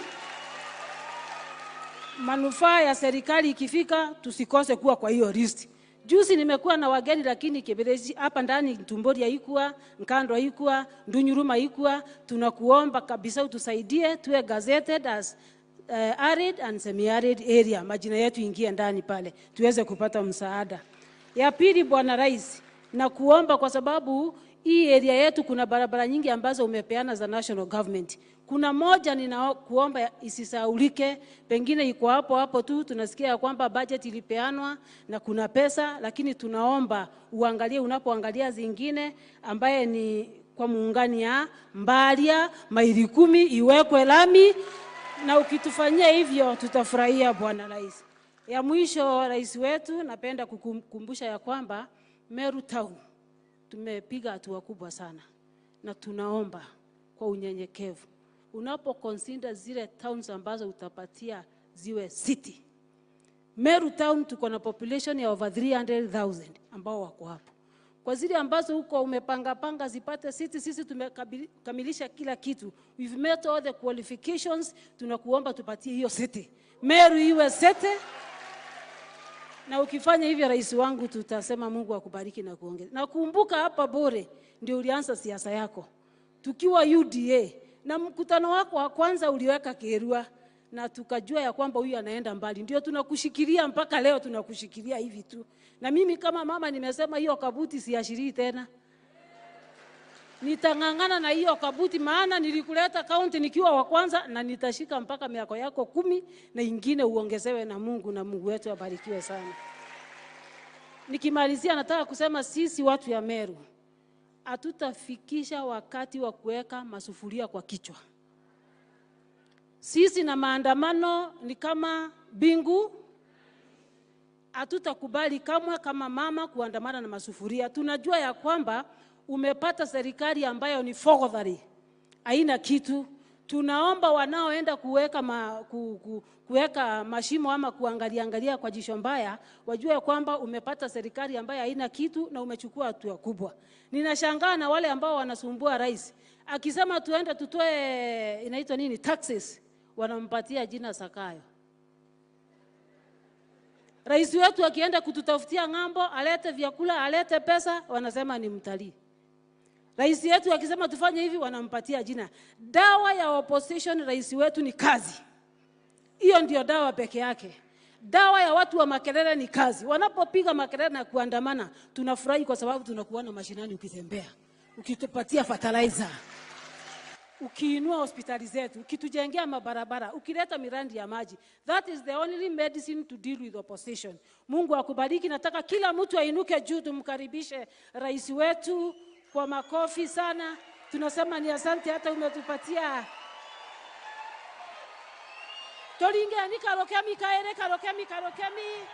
manufaa ya serikali ikifika tusikose kuwa kwa hiyo list. Juzi nimekuwa na wageni, lakini Kibereshi hapa ndani Ntumbori haikuwa, Nkando haikuwa, Ndunyuruma haikuwa. Tunakuomba kabisa utusaidie tuwe gazetted as arid and semi-arid area, majina yetu ingie ndani pale tuweze kupata msaada. Ya pili bwana rais, na kuomba kwa sababu hii area yetu kuna barabara nyingi ambazo umepeana za national government. Kuna moja ninakuomba isisaulike, pengine iko hapo tu, tunasikia kwamba budget ilipeanwa na kuna pesa, lakini tunaomba uangalie unapoangalia zingine ambaye ni kwa muungani ya Mbalia maili 10 iwekwe lami, na ukitufanyia hivyo tutafurahia bwana rais. Ya mwisho rais wetu, napenda kukumbusha ya kwamba Meru town tumepiga hatua kubwa sana, na tunaomba kwa unyenyekevu unapoconsider zile towns ambazo utapatia ziwe city. Meru town tuko na population ya over 300,000 ambao wako hapo. Kwa zile ambazo huko umepanga zipate city, sisi tumekamilisha kila kitu. We've met all the qualifications, tunakuomba tupatie hiyo city. Meru iwe city. Na ukifanya hivyo rais wangu, tutasema Mungu akubariki na kuongeza. Na kumbuka hapa Bore ndio ulianza siasa yako. Tukiwa UDA, na mkutano wako wa kwanza uliweka Kerua, na tukajua ya kwamba huyu anaenda mbali. Ndio tunakushikilia mpaka leo, tunakushikilia hivi tu. Na mimi kama mama nimesema hiyo kabuti siashirii tena. Nitangangana na hiyo kabuti, maana nilikuleta kaunti nikiwa wa kwanza, na nitashika mpaka miaka yako 10 na ingine uongezewe na Mungu, na Mungu wetu abarikiwe sana. Nikimalizia nataka kusema sisi watu ya Meru hatutafikisha wakati wa kuweka masufuria kwa kichwa. Sisi na maandamano ni kama bingu, hatutakubali kamwe kama mama kuandamana na masufuria. Tunajua ya kwamba umepata serikali ambayo ni fogodhari, haina kitu. Tunaomba wanaoenda kuweka mashimo ama kuangalia kwa jisho mbaya wajue kwamba umepata serikali ambayo haina kitu na umechukua hatua kubwa. Ninashangaa na wale ambao wanasumbua rais. Akisema tuende tutoe inaitwa nini taxes, wanampatia jina Sakayo. Rais wetu akienda kututafutia ng'ambo, alete vyakula, alete pesa, wanasema ni mtalii. Rais wetu akisema tufanye hivi, wanampatia jina. Dawa ya opposition rais wetu ni kazi. Hiyo ndio dawa peke yake. Dawa ya watu wa makelele ni kazi. Wanapopiga makelele na kuandamana, tunafurahi kwa sababu tunakuona mashinani ukitembea, ukitupatia fertilizer. ukiinua hospitali zetu, ukitujengea mabarabara, ukileta miradi ya maji. That is the only medicine to deal with opposition. Mungu akubariki. Nataka kila mtu ainuke juu, tumkaribishe rais wetu kwa makofi sana. Tunasema ni asante, hata umetupatia tolinge ni karokemi kaere karokemi karokemi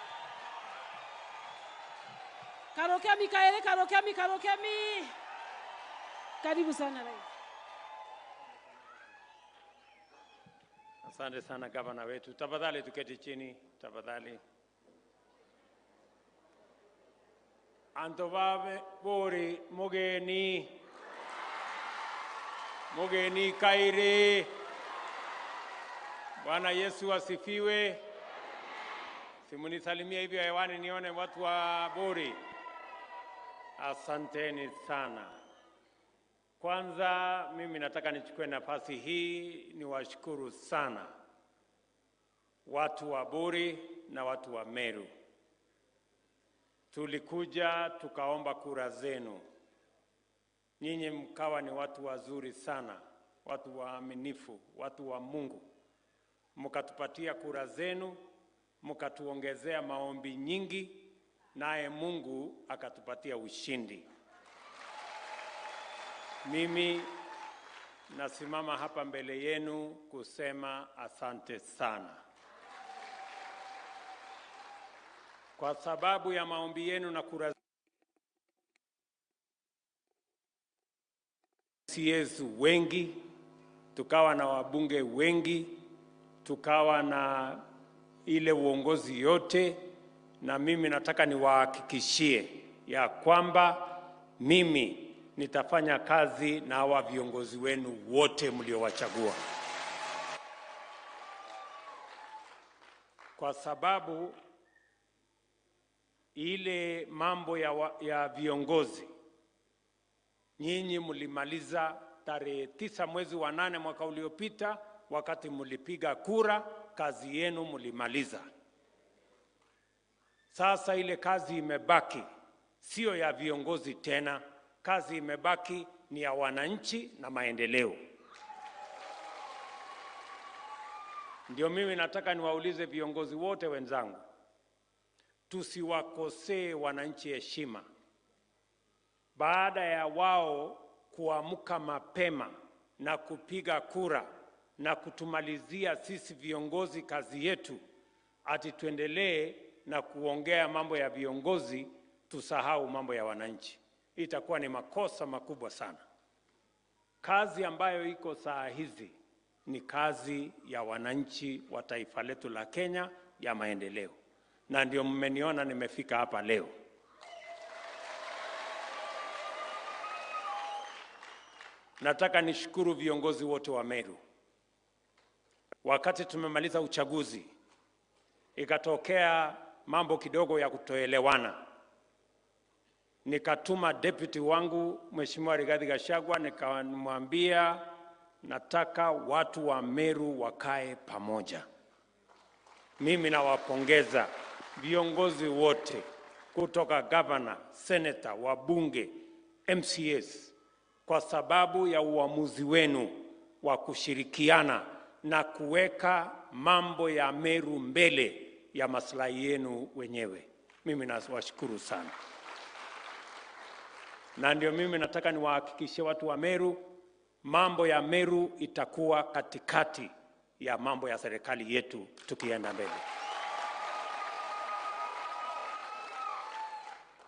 karokemi kaere karokemi karokemi. Karibu sana rais. Asante sana gavana wetu. Tafadhali tuketi chini, tafadhali. Antovabe bori mugeni kaire. Bwana Yesu asifiwe. Simunisalimia hivyo hewani nione watu wa bori. Asanteni sana. Kwanza mimi nataka nichukue nafasi hii niwashukuru sana watu wa Buri na watu wa Meru. Tulikuja tukaomba kura zenu. Nyinyi mkawa ni watu wazuri sana, watu waaminifu, watu wa Mungu. Mkatupatia kura zenu, mkatuongezea maombi nyingi, naye Mungu akatupatia ushindi. Mimi nasimama hapa mbele yenu kusema asante sana. Kwa sababu ya maombi yenu na kura zetu wengi, tukawa na wabunge wengi, tukawa na ile uongozi yote, na mimi nataka niwahakikishie ya kwamba mimi nitafanya kazi na hawa viongozi wenu wote mliowachagua. Kwa sababu ile mambo ya viongozi, nyinyi mlimaliza tarehe 9 mwezi wa 8 mwaka uliopita, wakati mlipiga kura, kazi yenu mlimaliza. Sasa ile kazi imebaki sio ya viongozi tena, kazi imebaki ni ya wananchi na maendeleo. Ndio mimi nataka niwaulize viongozi wote wenzangu, tusiwakosee wananchi heshima. Baada ya wao kuamka mapema na kupiga kura na kutumalizia sisi viongozi kazi yetu, ati tuendelee na kuongea mambo ya viongozi, tusahau mambo ya wananchi. Itakuwa ni makosa makubwa sana. Kazi ambayo iko saa hizi ni kazi ya wananchi wa taifa letu la Kenya ya maendeleo. Na ndio mmeniona nimefika hapa leo. Nataka nishukuru viongozi wote wa Meru. Wakati tumemaliza uchaguzi, ikatokea mambo kidogo ya kutoelewana. Nikatuma deputy wangu Mheshimiwa Rigathi Gachagua, nikamwambia nataka watu wa Meru wakae pamoja. Mimi nawapongeza viongozi wote kutoka governor, senator, wabunge, MCAs kwa sababu ya uamuzi wenu wa kushirikiana na kuweka mambo ya Meru mbele ya maslahi yenu wenyewe. Mimi nawashukuru sana. Na ndio mimi nataka niwahakikishie watu wa Meru, mambo ya Meru itakuwa katikati ya mambo ya serikali yetu tukienda mbele.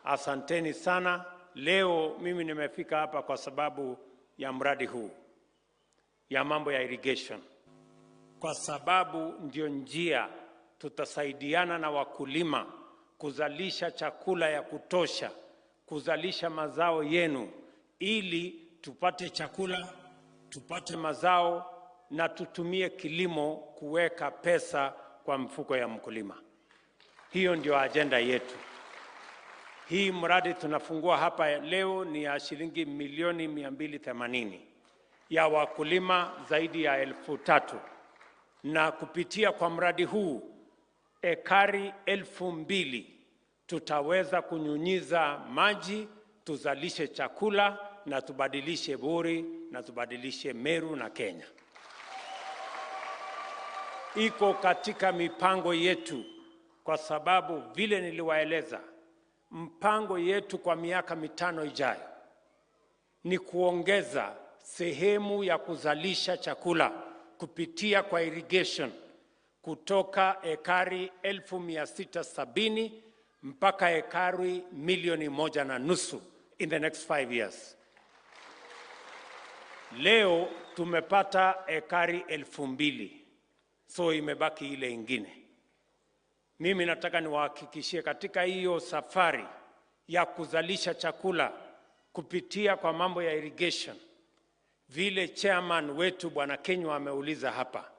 Asanteni sana. Leo mimi nimefika hapa kwa sababu ya mradi huu ya mambo ya irrigation. Kwa sababu ndio njia tutasaidiana na wakulima kuzalisha chakula ya kutosha, kuzalisha mazao yenu, ili tupate chakula, tupate mazao na tutumie kilimo kuweka pesa kwa mfuko ya mkulima. Hiyo ndio agenda yetu. Hii mradi tunafungua hapa leo ni ya shilingi milioni 280 ya wakulima zaidi ya 3,000, na kupitia kwa mradi huu ekari 2,000 tutaweza kunyunyiza maji, tuzalishe chakula na tubadilishe Buri na tubadilishe Meru na Kenya. Iko katika mipango yetu, kwa sababu vile niliwaeleza, mpango yetu kwa miaka 5 ijayo ni kuongeza sehemu ya kuzalisha chakula kupitia kwa irrigation kutoka ekari 1670 mpaka ekari 1.5 million in the next 5 years. Leo tumepata ekari 2,000, so imebaki ile ingine. Mimi nataka niwahakikishie katika hiyo safari ya kuzalisha chakula kupitia kwa mambo ya irrigation, vile chairman wetu Bwana Kenywa ameuliza hapa,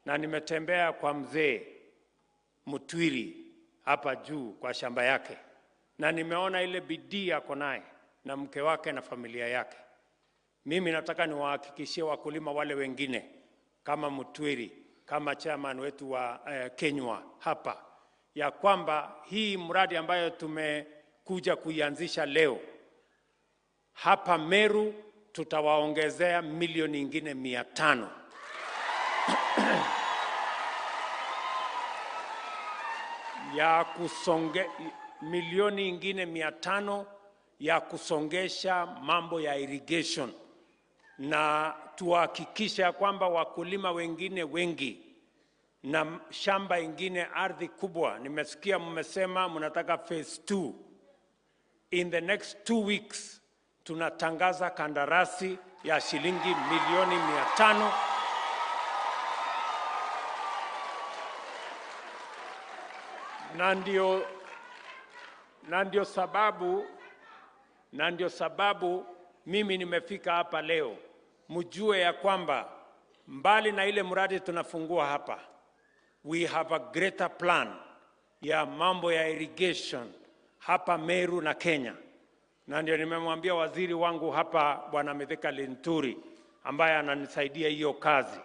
na nimetembea kwa mzee Mutwiri hapa juu kwa shamba yake, na nimeona ile bidii yako naye na mke wake na familia yake. Mimi nataka niwahakikishie wakulima wale wengine kama Mutwiri, kama chairman wetu wa Kenywa hapa, ya kwamba hii mradi ambayo tumekuja kuianzisha leo hapa Meru tutawaongezea milioni ingine 500 ya milioni ingine 500 ya kusongesha mambo ya irrigation, na tuhakikisha kwamba wakulima wengine wengi na shamba ingine ardhi kubwa. Nimesikia mmesema mnataka phase 2. In the next 2 weeks tunatangaza kandarasi ya shilingi milioni 500 na ndio sababu mimi nimefika hapa leo, mjue ya kwamba mbali na ile mradi tunafungua hapa, we have a greater plan ya mambo ya irrigation hapa Meru na Kenya. Na ndio nimemwambia waziri wangu hapa Bwana Mithika Linturi, ambaye ananisaidia hiyo kazi,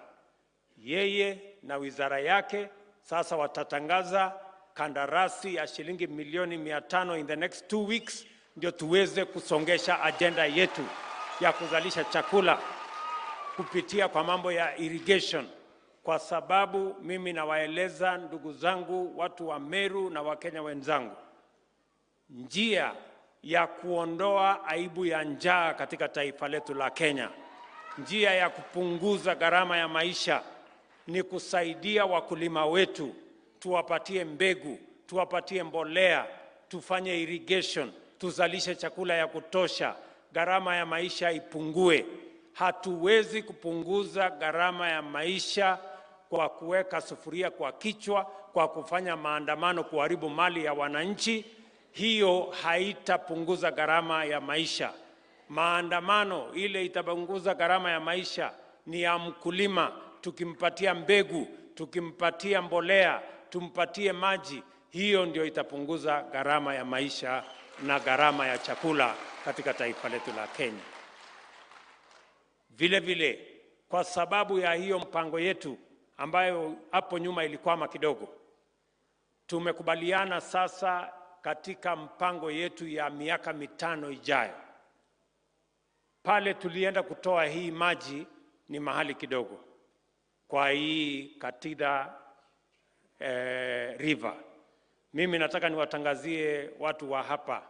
yeye na wizara yake sasa watatangaza kandarasi ya shilingi milioni 500 in the next 2 weeks, ndio tuweze kusongesha agenda yetu ya kuzalisha chakula kupitia kwa mambo ya irrigation. Kwa sababu mimi nawaeleza ndugu zangu watu wa Meru na Wakenya wenzangu, njia ya kuondoa aibu ya njaa katika taifa letu la Kenya, njia ya kupunguza gharama ya maisha ni kusaidia wakulima wetu, tuwapatie mbegu, tuwapatie mbolea, tufanye irrigation, tuzalishe chakula ya kutosha, gharama ya maisha ipungue. Hatuwezi kupunguza gharama ya maisha kwa kuweka sufuria kwa kichwa, kwa kufanya maandamano kuharibu mali ya wananchi. Hiyo haitapunguza gharama ya maisha. Maandamano ile itapunguza gharama ya maisha ni ya mkulima, tukimpatia mbegu, tukimpatia mbolea, tumpatie maji, hiyo ndio itapunguza gharama ya maisha na gharama ya chakula katika taifa letu la Kenya. Vile vile, kwa sababu ya hiyo mpango yetu ambayo hapo nyuma ilikwama kidogo, tumekubaliana sasa katika mpango yetu ya miaka 5 ijayo. Pale tulienda kutoa hii maji ni mahali kidogo kwa hii Katida River. Mimi nataka niwatangazie watu wa hapa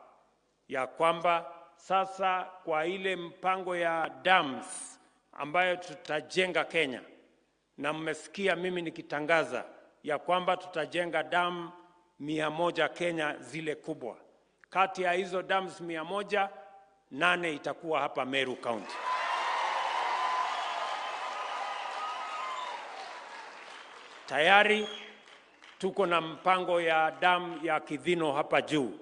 ya kwamba sasa kwa ile mpango ya dams ambayo tutajenga Kenya, na mmesikia mimi nikitangaza ya kwamba tutajenga dam 100 Kenya, zile kubwa. Kati ya hizo dams 100, 8 itakuwa hapa Meru County. Tayari tuko na mpango ya dam ya Kidhino hapa juu.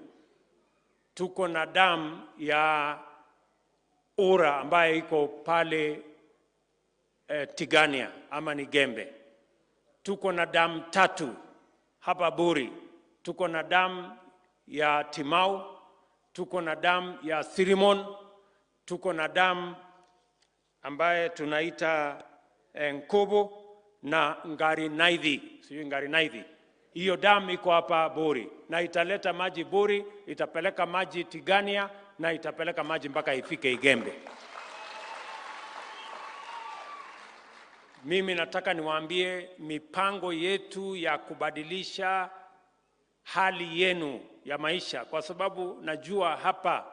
Tuko na dam ya Ura ambayo iko pale Tigania ama ni Gembe. Tuko na dam 3 hapa Buri. Tuko na dam ya Timau, tuko na dam ya Sirimon, tuko na dam ambaye tunaita Nkobo na Ngarinaidhi. Sio Ngarinaidhi. Hiyo dam iko hapa Buri na italeta maji Buri, itapeleka maji Tigania na itapeleka maji mpaka ifike Igembe. Mimi nataka niwaambie mipango yetu ya kubadilisha hali yenu ya maisha, kwa sababu najua hapa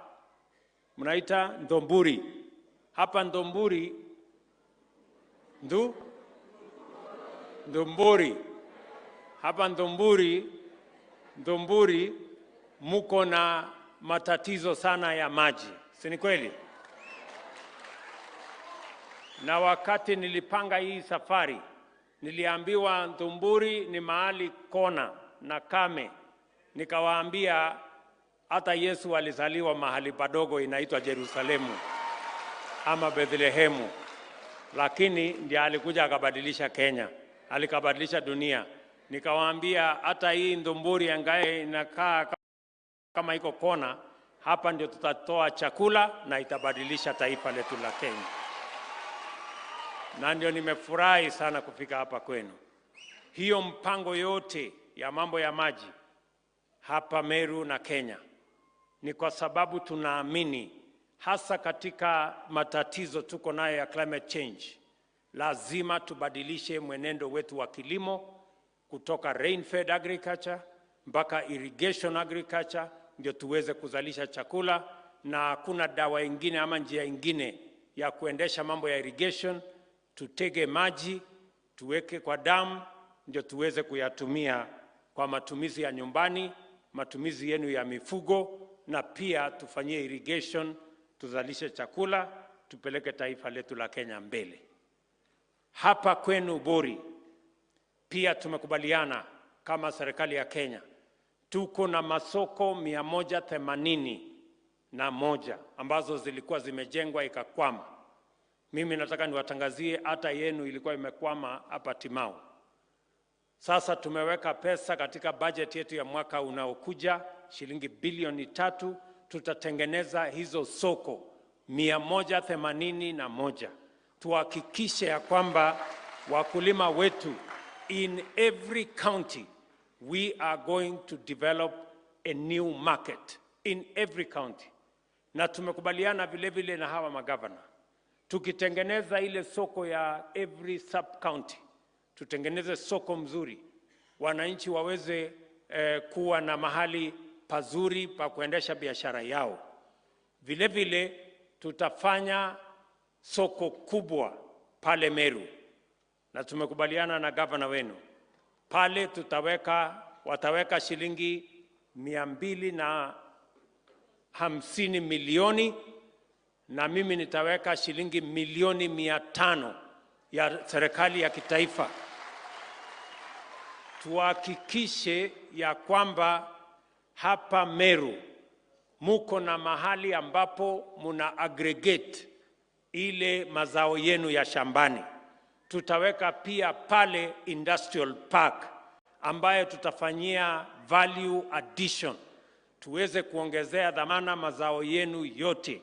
mnaita Ndomburi. Hapa Ndomburi, Ndomburi. Hapa Ndomburi muko na matatizo sana ya maji. Si ni kweli? Na wakati nilipanga hii safari, niliambiwa Ndomburi ni mahali kona na kame. Nikawaambia hata Yesu alizaliwa mahali padogo inaitwa Yerusalemu ama Bethlehemu. Lakini ndiye alikuja akabadilisha Kenya, alikabadilisha dunia. Nikawaambia hata hii Ndomburi angaye inakaa kama iko kona, hapa ndio tutatoa chakula na itabadilisha taifa letu la Kenya. Na ndio nimefurahi sana kufika hapa kwenu. Hiyo mpango yote ya mambo ya maji hapa Meru na Kenya ni kwa sababu tunaamini hasa katika matatizo tuko nayo ya climate change, lazima tubadilishe mwenendo wetu wa kilimo kutoka rain-fed agriculture mpaka irrigation agriculture, ndio tuweze kuzalisha chakula. Na hakuna dawa ingine ama njia ingine ya kuendesha mambo ya irrigation. Tutege maji, tuweke kwa damu, ndio tuweze kuyatumia kwa matumizi ya nyumbani, matumizi yenu ya mifugo, na pia tufanyie irrigation, tuzalishe chakula, tupeleke taifa letu la Kenya mbele. Hapa kwenu Bori, pia tumekubaliana kama serikali ya Kenya, tuko na masoko 181 ambazo zilikuwa zimejengwa ikakwama. Mimi nataka niwatangazie hata yenu ilikuwa imekwama hapa Timau. Sasa tumeweka pesa katika budget yetu ya mwaka unaokuja, shilingi bilioni 3, tutatengeneza hizo soko 181. Tuhakikishe ya kwamba wakulima wetu in every county, we are going to develop a new market in every county. Na tumekubaliana vile vile na hawa magavana, tukitengeneza ile soko ya every sub county, tutengeneze soko mzuri, wananchi waweze kuwa na mahali pazuri pa kuendesha biashara yao. Vile vile tutafanya soko kubwa pale Meru, na tumekubaliana na gavana wenu pale wataweka shilingi 250 milioni, na mimi nitaweka shilingi milioni 500 ya serikali ya kitaifa. Tuhakikishe ya kwamba hapa Meru muko na mahali ambapo muna aggregate ile mazao yenu ya shambani. Tutaweka pia pale industrial park ambayo tutafanyia value addition, tuweze kuongezea dhamana mazao yenu yote.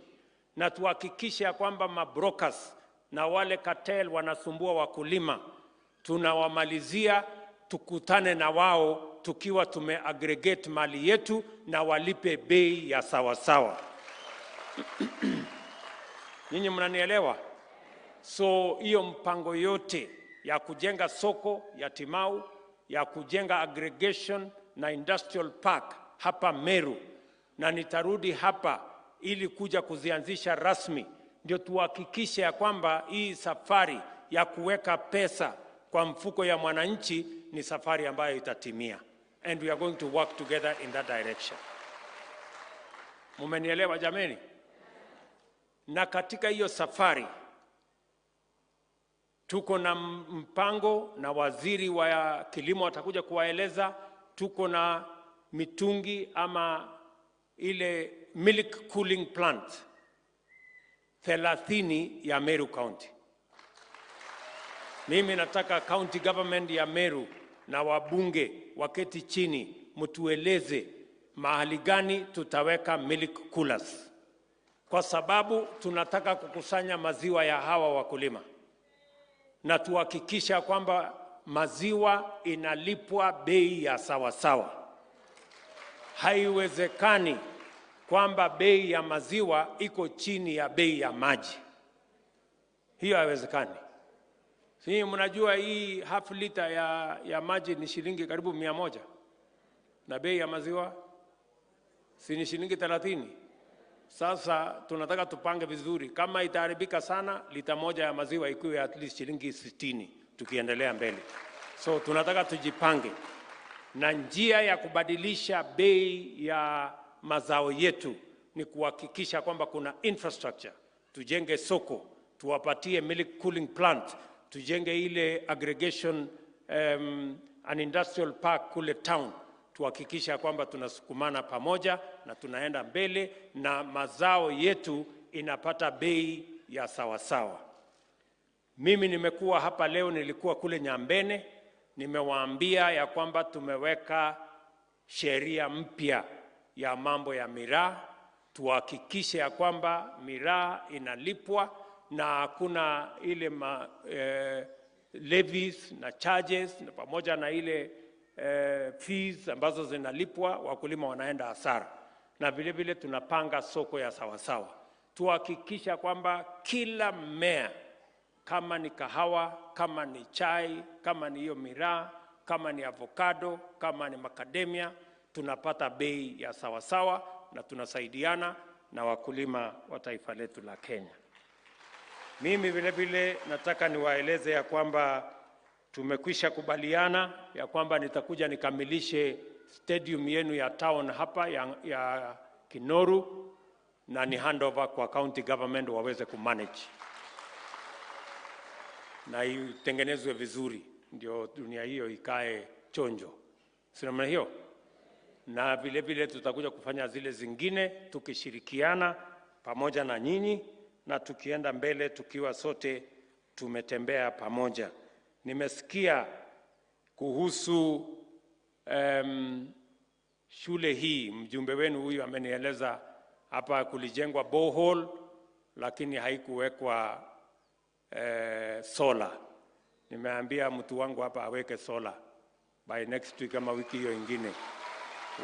Na tuhakikishe kwamba mabrokers na wale cartel wanasumbua wakulima, tunawamalizia, tukutane na wao tukiwa tumeaggregate mali yetu na walipe bei ya sawasawa. Nyinyi mnanielewa? So hiyo mpango yote ya kujenga soko ya Timau, ya kujenga aggregation na industrial park hapa Meru, na nitarudi hapa ili kuja kuzianzisha rasmi, ndio tuhakikishe ya kwamba hii safari ya kuweka pesa kwa mfuko ya mwananchi ni safari ambayo itatimia. And we are going to work together in that direction. Mumenielewa jameni? Na katika hiyo safari tuko na mpango, na waziri wa kilimo atakuja kuwaeleza. Tuko na mitungi ama ile milk cooling plant 30 ya Meru County. Mimi nataka county government ya Meru na wabunge waketi chini, mtueleze mahali gani tutaweka milk coolers, kwa sababu tunataka kukusanya maziwa ya hawa wakulima, na tuhakikisha kwamba maziwa inalipwa bei ya sawasawa. Haiwezekani kwamba bei ya maziwa iko chini ya bei ya maji. Hiyo haiwezekani. Si mnajua hii half liter ya maji ni shilingi karibu 100, na bei ya maziwa si ni shilingi 30. Sasa tunataka tupange vizuri, kama itaharibika sana, lita moja ya maziwa ikuwe at least shilingi 60 tukiendelea mbele. So tunataka tujipange, na njia ya kubadilisha bei ya mazao yetu ni kuhakikisha kwamba kuna infrastructure. Tujenge soko, tuwapatie milk cooling plant, tujenge ile aggregation an industrial park kule town, tuhakikisha kwamba tunasukumana pamoja na tunaenda mbele na mazao yetu inapata bei ya sawa sawa. Mimi nimekuwa hapa leo, nilikuwa kule Nyambene, nimewaambia ya kwamba tumeweka sheria mpya ya mambo ya miraa, tuhakikishe ya kwamba miraa inalipwa na hakuna ile levies na charges, na pamoja na ile fees ambazo zinalipwa, wakulima wanaenda hasara. Na vile vile tunapanga soko ya sawa sawa, tuhakikisha kwamba kila mmea, kama ni kahawa, kama ni chai, kama ni hiyo miraa, kama ni avocado, kama ni macadamia, tunapata bei ya sawa sawa na tunasaidiana na wakulima wa taifa letu la Kenya. Mimi vile vile nataka niwaeleze ya kwamba tumekwisha kubaliana ya kwamba nitakuja nikamilishe stadium yenu ya town hapa ya Kinoru, na ni handover kwa county government waweze kumanage na itengenezwe vizuri, ndio dunia hiyo ikae chonjo. Si namna hiyo? Na vile vile tutakuja kufanya zile zingine tukishirikiana pamoja na nyinyi, na tukienda mbele tukiwa sote tumetembea pamoja. Nimesikia kuhusu shule hii, mjumbe wenu huyu amenieleza hapa kulijengwa borehole lakini haikuwekwa solar. Nimeambia mtu wangu hapa aweke solar by next week, kama wiki hiyo ingine.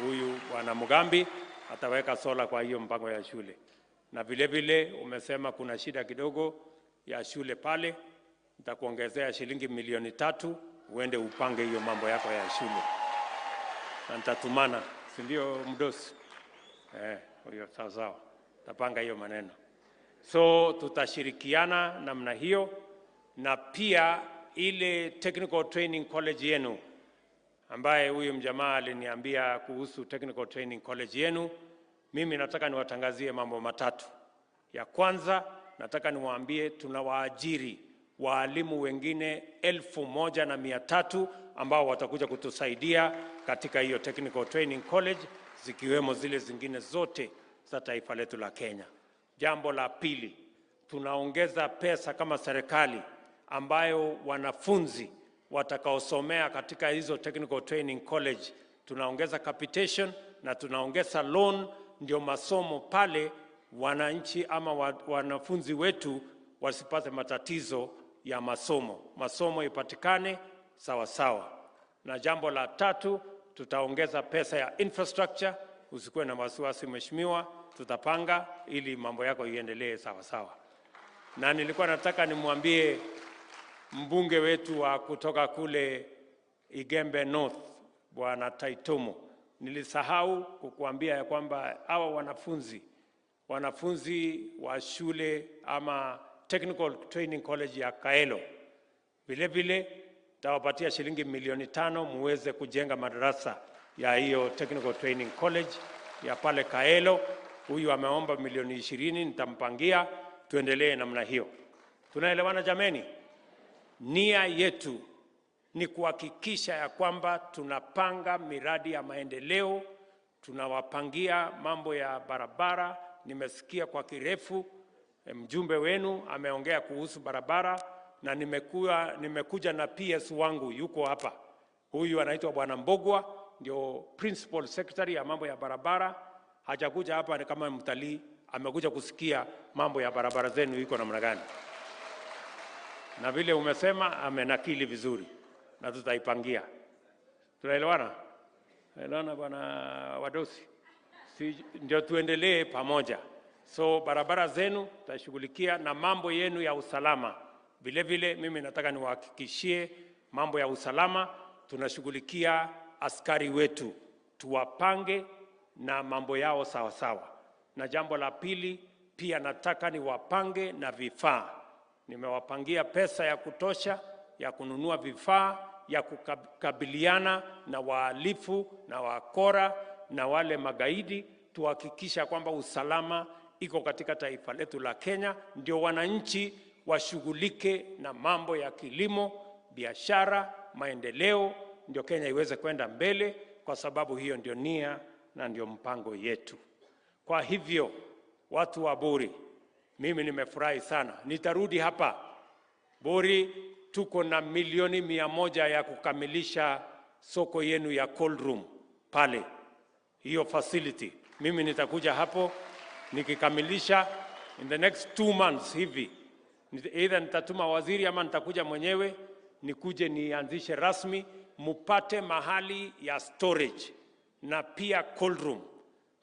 Huyu bwana Mugambi ataweka solar kwa hiyo mpango ya shule. Na vile vile umesema kuna shida kidogo ya shule pale, nitakuongezea shilingi 300,000 uende upange hiyo mambo yako ya shule. Na nitatumana, si ndio mdosi? Hiyo sawa sawa. Tapanga hiyo maneno. So tutashirikiana namna hiyo, na pia ile technical training college yenu ambaye huyu mjamaa aliniambia kuhusu technical training college yenu. Mimi nataka niwatangazie mambo matatu. Ya kwanza, nataka niwaambie tunawaajiri walimu wengine 1,300 ambao watakuja kutusaidia katika hiyo technical training college, zikiwemo zile zingine zote za taifa letu la Kenya. Jambo la pili, tunaongeza pesa kama serikali ambayo wanafunzi watakaosomea katika hizo technical training college, tunaongeza capitation na tunaongeza loan, ndio masomo pale wananchi ama wanafunzi wetu wasipate matatizo ya masomo ipatikane sawa sawa. Na jambo la tatu, tutaongeza pesa ya infrastructure. Usikuwe na wasiwasi mheshimiwa, tutapanga ili mambo yako iendelee sawa sawa. Na nilikuwa nataka nimwambie mbunge wetu wa kutoka kule Igembe North, bwana Taitomo, nilisahau kukuambia ya kwamba hawa wanafunzi wa shule ama Technical Training College ya Kaelo, vile vile tawapatia shilingi 500,000 muweze kujenga madarasa ya hiyo Technical Training College ya pale Kaelo. Huyu ameomba 20,000,000, nitampangia, tuendelee namna hiyo. Tunaelewana jameni? Nia yetu ni kuhakikisha ya kwamba tunapanga miradi ya maendeleo, tunawapangia mambo ya barabara. Nimesikia kwa kirefu mjumbe wenu ameongea kuhusu barabara, na nimekuja na PS wangu yuko hapa. Huyu anaitwa bwana Mbogwa, ndio principal secretary ya mambo ya barabara. Hajakuja hapa ni kama mtalii, amekuja kusikia mambo ya barabara zenu iko namna gani. Na vile umesema amenakili vizuri na tutaipangia. Tunaelewana? Tunaelewana bwana wadosi? Ndio tuendelee pamoja. So barabara zenu tutashughulikia, na mambo yenu ya usalama Vile vile mimi nataka niwahakikishie mambo ya usalama, tunashughulikia askari wetu, tuwapange na mambo yao sawa sawa. Na jambo la pili, pia nataka niwapange na vifaa. Nimewapangia pesa ya kutosha ya kununua vifaa ya kukabiliana na wahalifu na wakora na wale magaidi, tuhakikisha kwamba usalama iko katika taifa letu la Kenya, ndio wananchi washughulike na mambo ya kilimo, biashara, maendeleo, ndio Kenya iweze kwenda mbele, kwa sababu hiyo ndio nia na ndio mpango yetu. Kwa hivyo watu wa Buri, mimi nimefurahi sana. Nitarudi hapa Buri, tuko na milioni 100 ya kukamilisha soko yenu ya cold room pale, hiyo facility. Mimi nitakuja hapo nikikamilisha in the next 2 months hivi. Either nitatuma waziri ama nitakuja mwenyewe nikuje nianzishe rasmi, mupate mahali ya storage na pia cold room,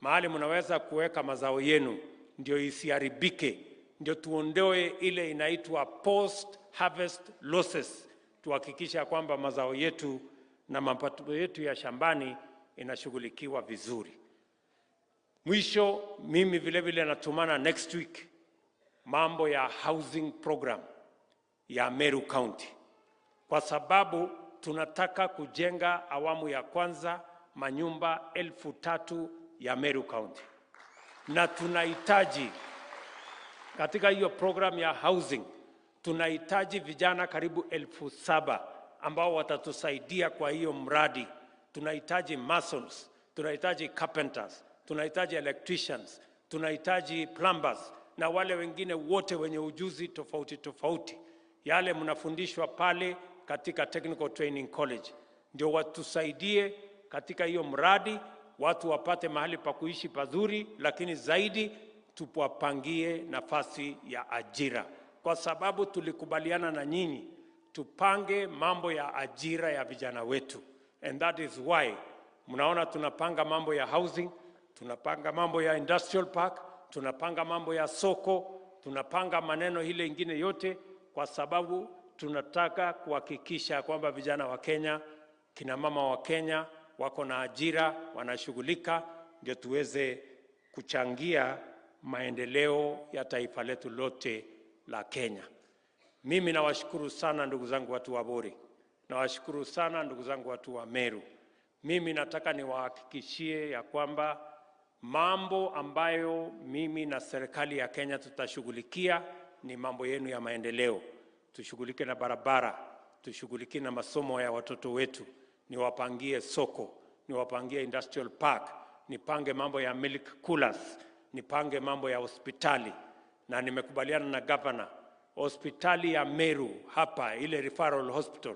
mahali mnaweza kuweka mazao yenu ndio isiharibike, ndio tuondoe ile inaitwa post harvest losses, tuhakikisha kwamba mazao yetu na mapato yetu ya shambani inashughulikiwa vizuri. Mwisho, mimi vile vile natumana next week mambo ya housing program ya Meru County, kwa sababu tunataka kujenga awamu ya kwanza manyumba 3,000 ya Meru County, na tunahitaji katika hiyo program ya housing tunahitaji vijana karibu 7,000 ambao watatusaidia kwa hiyo mradi. Tunahitaji masons, tunahitaji carpenters, tunahitaji electricians, tunahitaji plumbers na wale wengine wote wenye ujuzi tofauti tofauti, yale mnafundishwa pale katika Technical Training College, ndio watusaidie katika hiyo mradi, watu wapate mahali pa kuishi pazuri, lakini zaidi tuwapangie nafasi ya ajira, kwa sababu tulikubaliana na nyinyi tupange mambo ya ajira ya vijana wetu. And that is why mnaona tunapanga mambo ya housing, tunapanga mambo ya industrial park, tunapanga mambo ya soko, tunapanga maneno ile ingine yote, kwa sababu tunataka kuhakikisha kwamba vijana wa Kenya, kina mama wa Kenya wako na ajira, wanashughulika, ndio tuweze kuchangia maendeleo ya taifa letu lote la Kenya. Mimi nawashukuru sana ndugu zangu watu wa Buri. Nawashukuru sana ndugu zangu watu wa Meru. Mimi nataka niwahakikishie ya kwamba mambo ambayo mimi na serikali ya Kenya tutashughulikia ni mambo yenu ya maendeleo. Tushughulike na barabara, tushughulike na masomo ya watoto wetu, niwapangie soko, niwapangie industrial park, nipange mambo ya milk coolers, nipange mambo ya hospitali. Na nimekubaliana na governor, hospitali ya Meru hapa, ile referral hospital,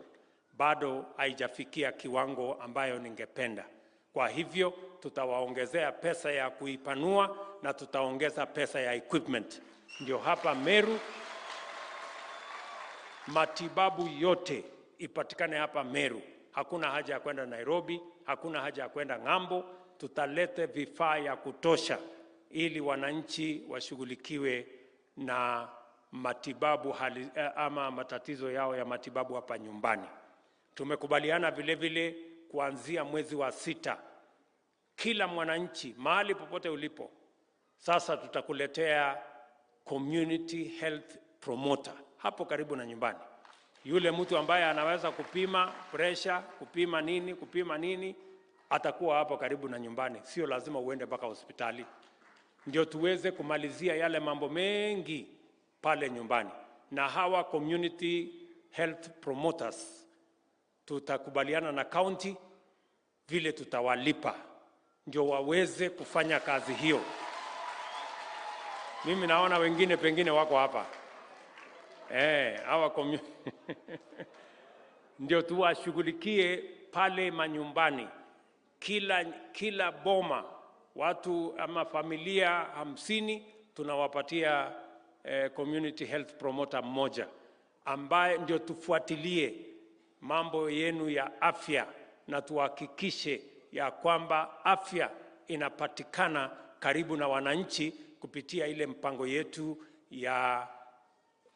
bado haijafikia kiwango ambayo ningependa. Kwa hivyo tutawaongezea pesa ya kuipanua na tutaongeza pesa ya equipment, ndio hapa Meru matibabu yote ipatikane hapa Meru. Hakuna haja ya kwenda Nairobi, hakuna haja ya kwenda ng'ambo. Tutalete vifaa ya kutosha ili wananchi washughulikiwe na matibabu ama matatizo yao ya matibabu hapa nyumbani. Tumekubaliana vile vile kuanzia mwezi wa 6, kila mwananchi mahali popote ulipo, sasa tutakuletea community health promoter hapo karibu na nyumbani. Yule mtu ambaye anaweza kupima pressure, kupima nini, atakuwa hapo karibu na nyumbani. Sio lazima uende mpaka hospitali. Ndio tuweze kumalizia yale mambo mengi pale nyumbani. Na hawa community health promoters tutakubaliana na county vile tutawalipa ndio waweze kufanya kazi hiyo. Mimi naona wengine pengine wako hapa. Hawa ndio tuwashughulikie pale manyumbani. Kila boma, watu ama familia 50 tunawapatia community health promoter mmoja, ambaye ndio tufuatilie mambo yenu ya afya na tuhakikishe ya kwamba afya inapatikana karibu na wananchi kupitia ile mpango yetu ya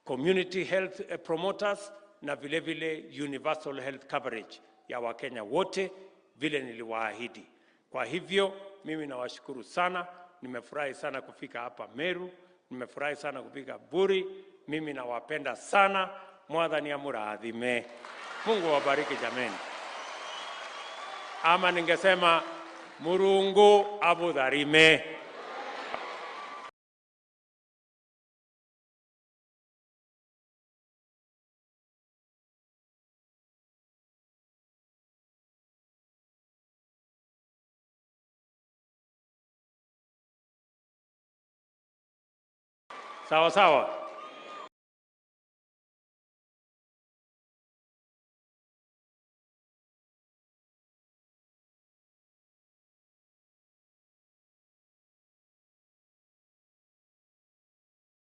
community health promoters na vile vile universal health coverage ya Wakenya wote vile niliwaahidi. Kwa hivyo mimi nawashukuru sana, nimefurahi sana kufika hapa Meru, nimefurahi sana kufika Buri, mimi nawapenda sana, Mwathani amurathime. Mungu wabariki jameni. Ama ningesema Murungu abudharime. Sawa sawa.